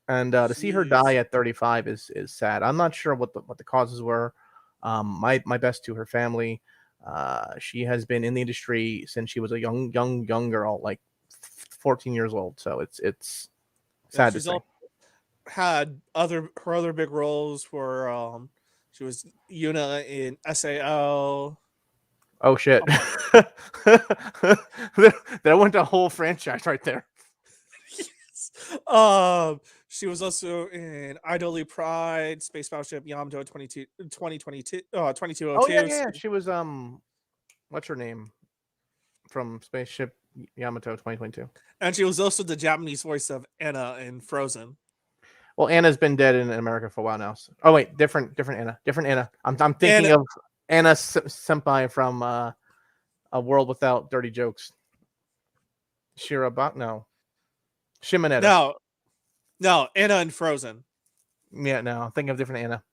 S1: and to see her die
S2: Jeez.
S1: at 35 is sad. I'm not sure what the causes were. My best to her family. She has been in the industry since she was a young girl, like 14 years old. So it's
S2: Yeah,
S1: sad to
S2: she's
S1: say.
S2: all had her other big roles were she was Yuna in SAO.
S1: Oh shit! That went a whole franchise right there.
S2: She was also in Idly Pride, Space Battleship Yamato 2022,
S1: Oh yeah,
S2: 2202.
S1: yeah. She was what's her name from Spaceship Yamato 2022.
S2: And she was also the Japanese voice of Anna in Frozen.
S1: Well, Anna's been dead in America for a while now. Oh wait, different Anna. I'm thinking
S2: And
S1: of Anna Senpai from A World Without Dirty Jokes. Shirabak? No. Shimonetta.
S2: no, Anna in Frozen.
S1: Yeah, no. I'm thinking of different Anna.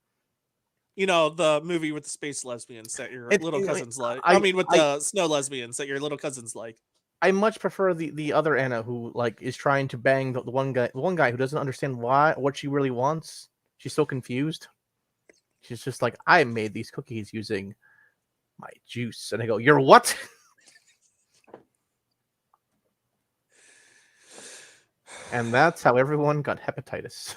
S2: You know, the movie with the space lesbians that your little cousins like. With
S1: I
S2: the snow lesbians that your little cousins like.
S1: I much prefer the other Anna who like is trying to bang the one guy who doesn't understand what she really wants. She's so confused. She's just like, I made these cookies using my juice, and I go, you're what? And that's how everyone got hepatitis.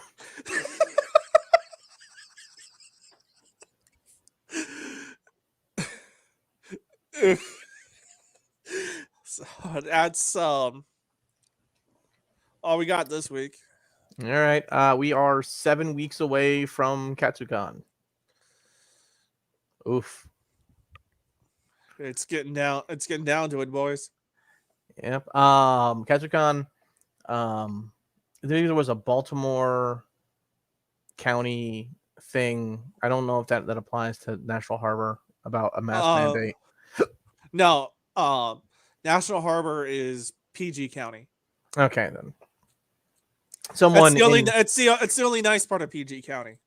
S2: So that's all we got this week.
S1: All right, we are 7 weeks away from Katsucon. Oof.
S2: It's getting down to it, boys.
S1: Yep. Katsucon. There was a Baltimore County thing. I don't know if that applies to National Harbor about a mask mandate.
S2: No. National Harbor is PG County.
S1: Okay, then. Someone
S2: it's the only nice part of PG County.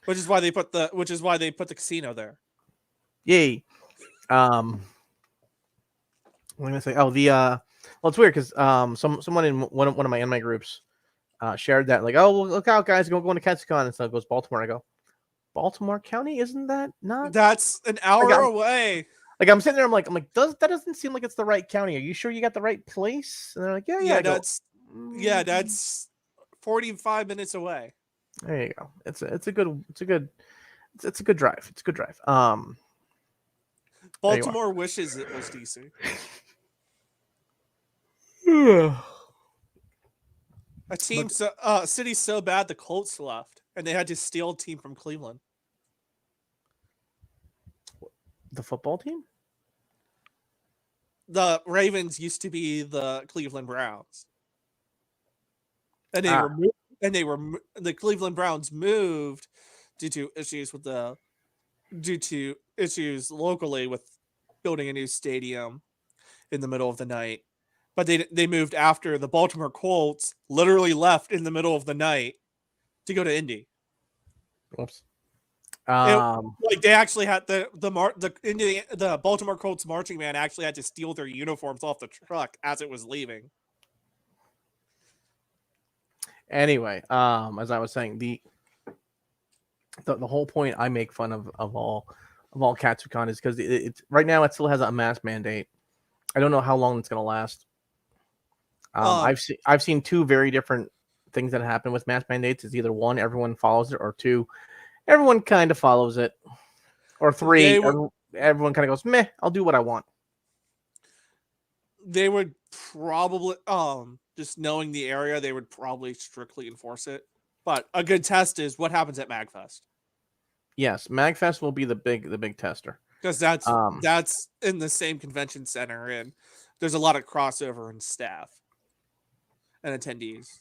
S2: which is why they put the casino there.
S1: Yay. What am I gonna say? Oh, well, it's weird because someone in one of my anime groups shared that, like, oh, well, look out, guys, going to Katsucon, and so it goes Baltimore. I go, Baltimore County, isn't that not?
S2: That's an hour away.
S1: Like, I'm sitting there, I'm like, that doesn't seem like it's the right county. Are you sure you got the right place? And they're like, yeah, yeah.
S2: Yeah,
S1: I go,
S2: that's 45 minutes away.
S1: there you go. It's a good drive. It's a good drive.
S2: Baltimore wishes it was DC. A city so bad the Colts left, and they had to steal a team from Cleveland.
S1: The football team?
S2: The Ravens used to be the Cleveland Browns, and the Cleveland Browns moved due to issues locally with building a new stadium in the middle of the night. But they moved after the Baltimore Colts literally left in the middle of the night to go to Indy.
S1: Whoops.
S2: Like they actually had the Baltimore Colts marching band actually had to steal their uniforms off the truck as it was leaving.
S1: Anyway, as I was saying, the whole point I make fun of all Katsucon is because it's right now it still has a mask mandate. I don't know how long it's going to last. I've seen two very different things that happen with mask mandates. It's either one, everyone follows it, or two, everyone kind of follows it, or three, everyone kind of goes, meh, I'll do what I want.
S2: They would probably, just knowing the area, they would probably strictly enforce it. But a good test is what happens at MagFest.
S1: Yes, MagFest will be the big tester.
S2: Because that's in the same convention center, and there's a lot of crossover in staff and attendees.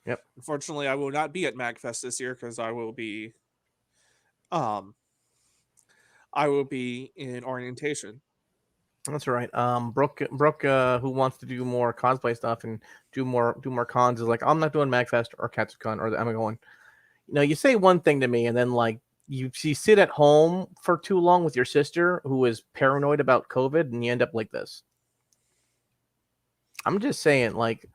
S1: Yep.
S2: Unfortunately, I will not be at MagFest this year because I will be in orientation.
S1: That's right. Brooke, who wants to do more cosplay stuff and do more cons, is like, I'm not doing MagFest or Katsucon, or I'm going. You say one thing to me, and then like you sit at home for too long with your sister who is paranoid about COVID, and you end up like this. I'm just saying, like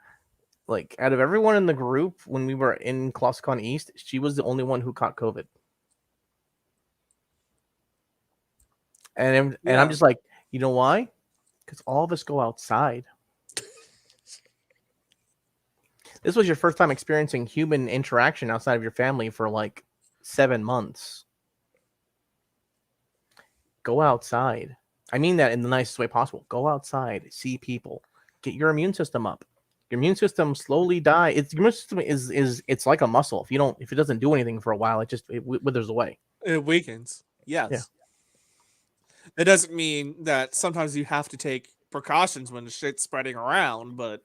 S1: out of everyone in the group when we were in ClossCon East, she was the only one who caught COVID. And I'm just like, you know why? Because all of us go outside. This was your first time experiencing human interaction outside of your family for like 7 months. Go outside. I mean that in the nicest way possible. Go outside, see people, get your immune system up. Your immune system slowly dies. Your immune system it's like a muscle. If it doesn't do anything for a while, it withers away.
S2: It weakens. Yes.
S1: Yeah.
S2: It doesn't mean that sometimes you have to take precautions when shit's spreading around, but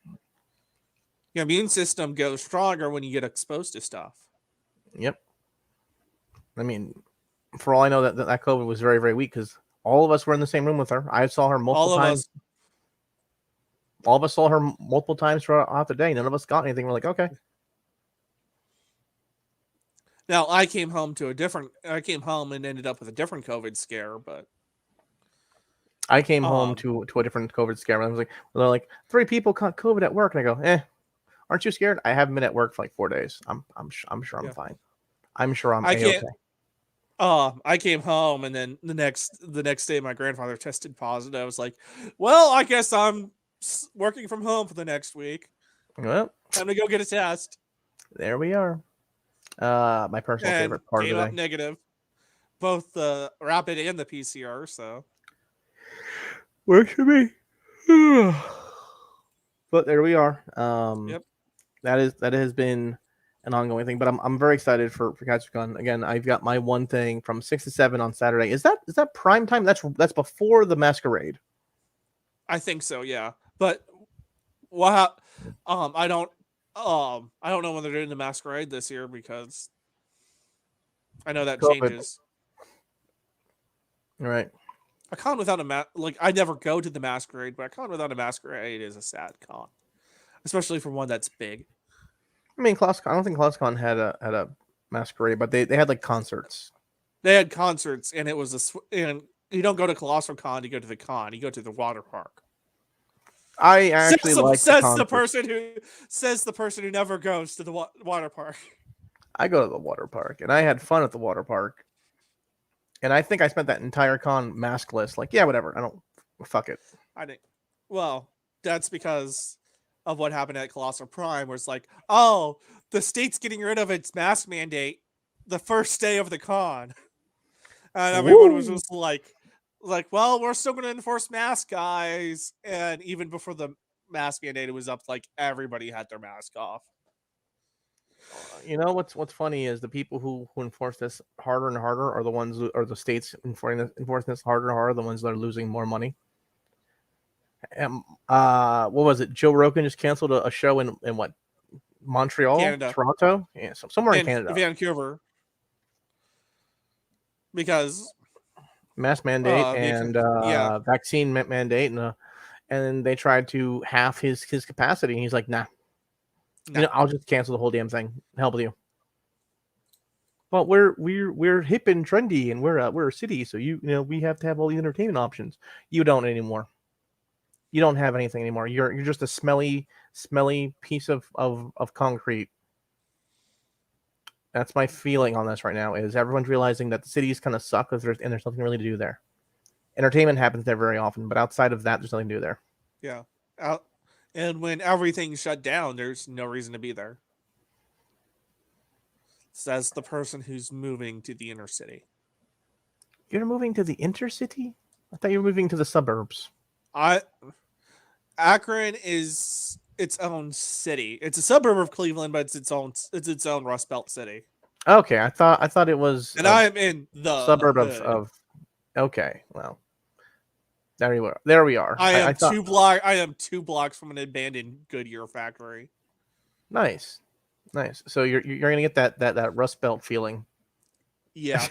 S2: your immune system goes stronger when you get exposed to stuff.
S1: Yep. I mean, for all I know, that COVID was very, very weak because all of us were in the same room with her. I saw her multiple times. All of us saw her multiple times throughout the day. None of us got anything. We're like, okay.
S2: Now I came home and ended up with a different COVID scare, but
S1: I came home to a different COVID scare. And I was like, they're like, 3 people caught COVID at work, and I go, aren't you scared? I haven't been at work for like 4 days. I'm sure I'm fine. I'm sure I'm okay.
S2: I came home, and then the next day my grandfather tested positive. I was like, well, I guess I'm working from home for the next week.
S1: Well,
S2: time to go get a test.
S1: There we are. My personal favorite part of the day.
S2: Came up negative, both the rapid and the PCR. So
S1: where should be? But there we are.
S2: Yep.
S1: That has been an ongoing thing, but I'm very excited for Katsucon. Again, I've got my one thing from 6 to 7 on Saturday. Is that prime time? That's before the masquerade.
S2: I think so, yeah. But I don't know when they're doing the masquerade this year because I know that
S1: COVID
S2: changes.
S1: All right.
S2: A con without I never go to the masquerade, but a con without a masquerade is a sad con, especially for one that's big.
S1: I mean, I don't think ClossCon had a masquerade, but they had like concerts.
S2: They had concerts, and it was and you don't go to Colossal Con, you go to the con, you go to the water park.
S1: I actually like the
S2: Says
S1: concerts.
S2: the person who never goes to the water park.
S1: I go to the water park, and I had fun at the water park. And I think I spent that entire con maskless. Like, yeah, whatever. I don't fuck it.
S2: I think. Well, that's because of what happened at Colossal Prime, where it's like, oh, the state's getting rid of its mask mandate the first day of the con, and everyone was just like, well, we're still going to enforce masks, guys. And even before the mask mandate was up, like everybody had their mask off.
S1: You know what's funny is the people who enforce this harder and harder are the ones or the states enforcing this harder and harder, the ones that are losing more money. What was it? Joe Rogan just canceled a show in what, Montreal,
S2: Canada.
S1: Toronto, yeah, somewhere in Canada,
S2: Vancouver, because
S1: mask mandate and vaccine mandate, and they tried to half his capacity, and he's like, nah. You know, I'll just cancel the whole damn thing. Help with you. Well, we're hip and trendy, and we're a city, so you know we have to have all the entertainment options. You don't anymore. You don't have anything anymore. You're just a smelly piece of concrete. That's my feeling on this right now. Is everyone's realizing that the cities kind of suck because there's nothing really to do there. Entertainment happens there very often, but outside of that, there's nothing to do there.
S2: Yeah. And when everything's shut down, there's no reason to be there. Says the person who's moving to the inner city.
S1: You're moving to the intercity? I thought you were moving to the suburbs.
S2: Akron is its own city. It's a suburb of Cleveland, but it's its own Rust Belt city.
S1: Okay, I thought it was.
S2: And I'm in the
S1: suburb of. Okay, well, there you are. There we are.
S2: I am 2 blocks from an abandoned Goodyear factory.
S1: Nice. So you're gonna get that Rust Belt feeling.
S2: Yeah.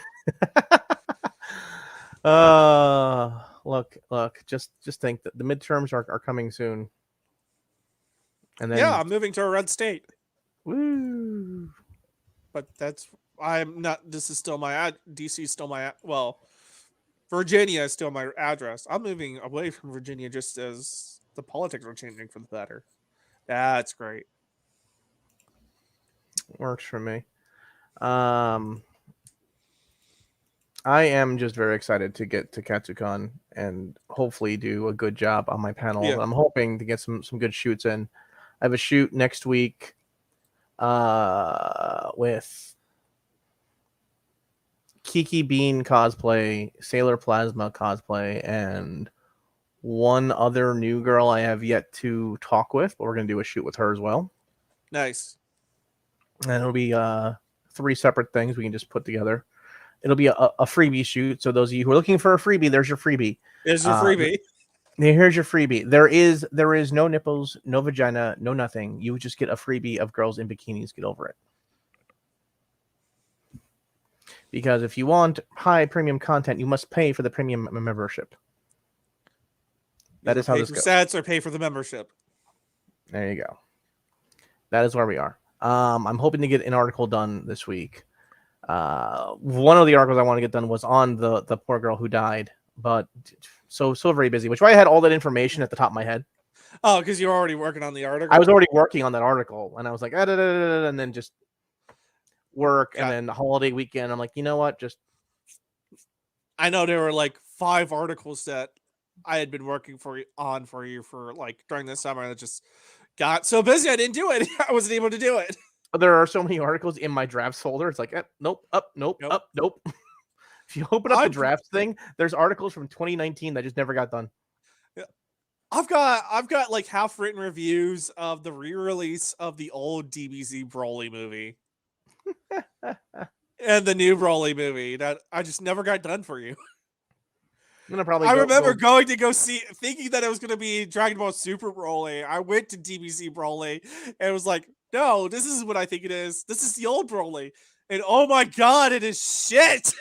S1: Look. Just think that the midterms are coming soon. And then
S2: I'm moving to a red state.
S1: Woo!
S2: But I'm not. This is still my DC. Still my Virginia is still my address. I'm moving away from Virginia just as the politics are changing for the better. That's great.
S1: Works for me. I am just very excited to get to Katsucon and hopefully do a good job on my panel. Yeah. I'm hoping to get some good shoots in. I have a shoot next week with Kiki Bean cosplay, Sailor Plasma cosplay, and one other new girl I have yet to talk with, but we're going to do a shoot with her as well.
S2: Nice.
S1: And it'll be 3 separate things we can just put together. It'll be a freebie shoot. So those of you who are looking for a freebie, there's your freebie.
S2: Here's your freebie.
S1: Here's your freebie. There is no nipples, no vagina, no nothing. You just get a freebie of girls in bikinis. Get over it. Because if you want high premium content, you must pay for the premium membership. That is how this goes.
S2: Sets or pay for the membership.
S1: There you go. That is where we are. I'm hoping to get an article done this week. One of the articles I want to get done was on the poor girl who died, but so very busy, which I had all that information at the top of my head.
S2: Oh, because you were already working on the article?
S1: I was already working on that article, and I was like, and then just work, and then the holiday weekend, I'm like, you know what? Just
S2: I know there were like 5 articles that I had been working for you for like during the summer that just got so busy I didn't do it. I wasn't able to do it.
S1: There are so many articles in my drafts folder. It's like, nope, up, nope, up, nope. If you open up the drafts thing, there's articles from 2019 that just never got done.
S2: Yeah. I've got like half-written reviews of the re-release of the old DBZ Broly movie. And the new Broly movie that I just never got done for you. I remember going to go see, thinking that it was going to be Dragon Ball Super Broly. I went to DBZ Broly and it was like, no, this is what I think it is. This is the old Broly. And oh my God, it is shit.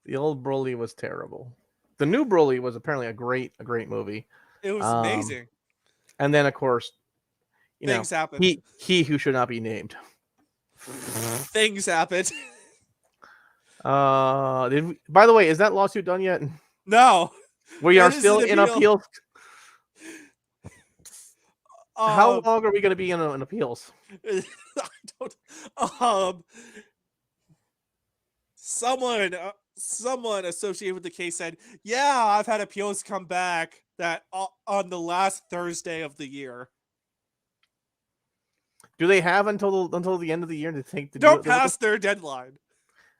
S1: The old Broly was terrible. The new Broly was apparently a great movie.
S2: It was amazing.
S1: And then, of course, You know,
S2: Things happen.
S1: he who should not be named.
S2: Things happen.
S1: By the way, is that lawsuit done yet?
S2: No.
S1: We
S2: It
S1: are
S2: is
S1: still
S2: an
S1: in
S2: appeal.
S1: appeals. How long are we going to be in appeals?
S2: I don't. Someone associated with the case said, "Yeah, I've had appeals come back that on the last Thursday of the year."
S1: Do they have until the end of the year to think to do
S2: Don't
S1: it?
S2: pass their deadline.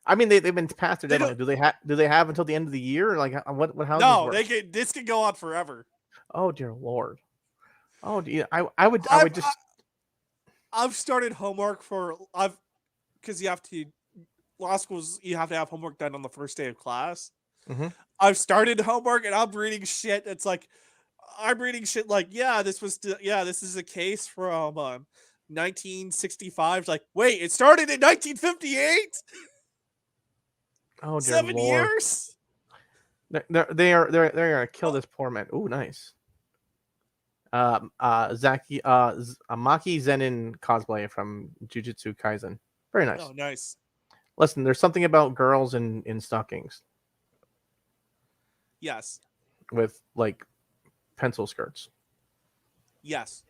S1: I mean, they've been past their
S2: They
S1: deadline. Do they have until the end of the year? Like what? How does
S2: No,
S1: this work?
S2: this can go on forever.
S1: Oh dear lord. Oh, dear. I would just.
S2: I've started homework because you have to law schools. You have to have homework done on the first day of class.
S1: Mhm.
S2: I've started homework and I'm reading shit. It's like I'm reading shit like, yeah, this is a case from 1965. Like, wait, it started in 1958.
S1: Oh dear
S2: 7
S1: lord.
S2: years.
S1: They're gonna kill this poor man. Ooh, nice. Maki Zenin cosplay from Jujutsu Kaisen. Very nice.
S2: Oh, nice.
S1: Listen, there's something about girls in stockings
S2: Yes.
S1: with like pencil skirts
S2: Yes.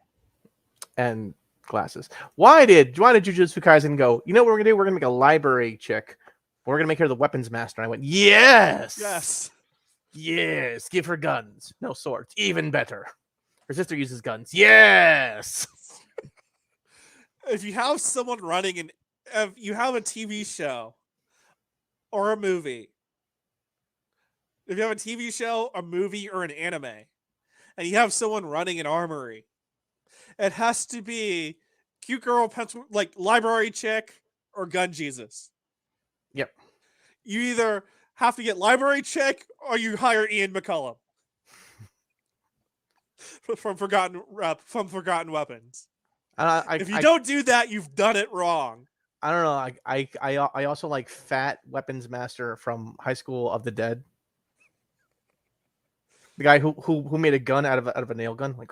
S1: and glasses. Why did Jujutsu Kaisen go, you know what we're gonna do? We're gonna make a library chick. We're gonna make her the weapons master. And I went, yes!
S2: Yes.
S1: Yes, give her guns. No swords. Even better. Her sister uses guns. Yes!
S2: If you have someone running and if you have a TV show or a movie, if you have a TV show, a movie, or an anime, and you have someone running an armory, it has to be cute girl pencil, like library chick or gun Jesus.
S1: Yep.
S2: You either have to get library chick or you hire Ian McCullum from Forgotten Weapons. If you don't do that, you've done it wrong.
S1: I don't know. I also like fat weapons master from High School of the Dead. The guy who made a gun out of a nail gun, like.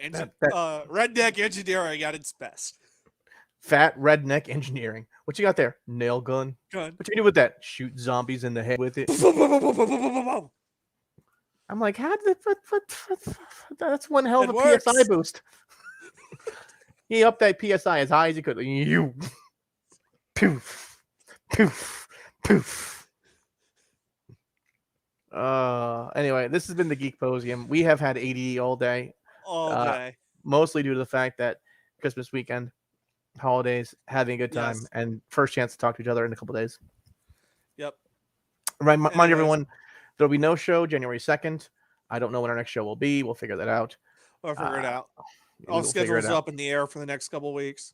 S2: Redneck engineering at its best.
S1: Fat redneck engineering. What you got there? Nail gun.
S2: Gun.
S1: What you do with that? Shoot zombies in the head with it. I'm like, how did it? That's one hell of a PSI boost. He upped that PSI as high as he could. You. Poof. Poof. Poof. Anyway, this has been the Geek-Posium. We have had ADD all day.
S2: All day.
S1: Mostly due to the fact that Christmas weekend, holidays, having a good time, and first chance to talk to each other in a couple days.
S2: Yep.
S1: Mind everyone, there'll be no show January 2nd. I don't know when our next show will be. We'll figure that out.
S2: We'll figure it out. All schedules up in the air for the next couple weeks.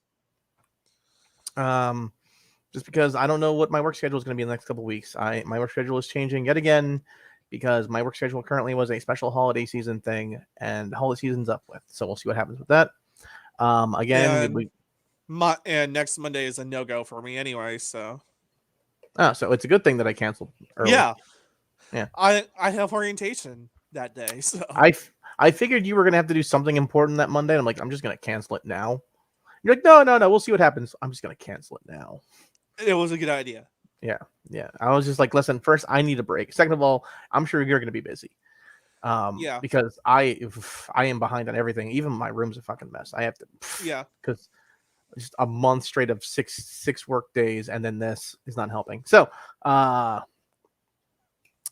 S1: Just because I don't know what my work schedule is going to be in the next couple weeks. My work schedule is changing yet again because my work schedule currently was a special holiday season thing, and the holiday season's up with. So we'll see what happens with that. Again,
S2: and next Monday is a no-go for me anyway, so.
S1: So it's a good thing that I canceled early.
S2: Yeah.
S1: Yeah.
S2: I have orientation that day, so.
S1: I figured you were going to have to do something important that Monday. And I'm like, I'm just going to cancel it now. You're like, no, we'll see what happens. I'm just going to cancel it now.
S2: It was a good idea.
S1: Yeah. I was just like, listen, first, I need a break. Second of all, I'm sure you're going to be busy. Because I am behind on everything. Even my room's a fucking mess. I have to.
S2: Yeah.
S1: Because just a month straight of six work days, and then this is not helping. So,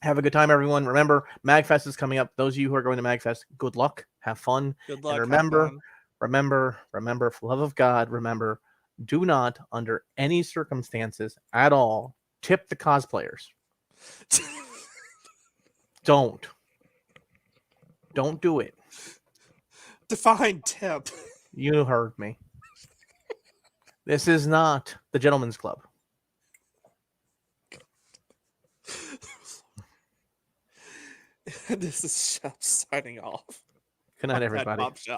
S1: have a good time, everyone. Remember, MagFest is coming up. Those of you who are going to MagFest, good luck. Have fun.
S2: Good luck.
S1: And remember, for the love of God, remember, do not, under any circumstances at all, tip the cosplayers. Don't do it.
S2: Define tip.
S1: You heard me. This is not the Gentleman's Club.
S2: This is Chef signing off.
S1: Good night, everybody.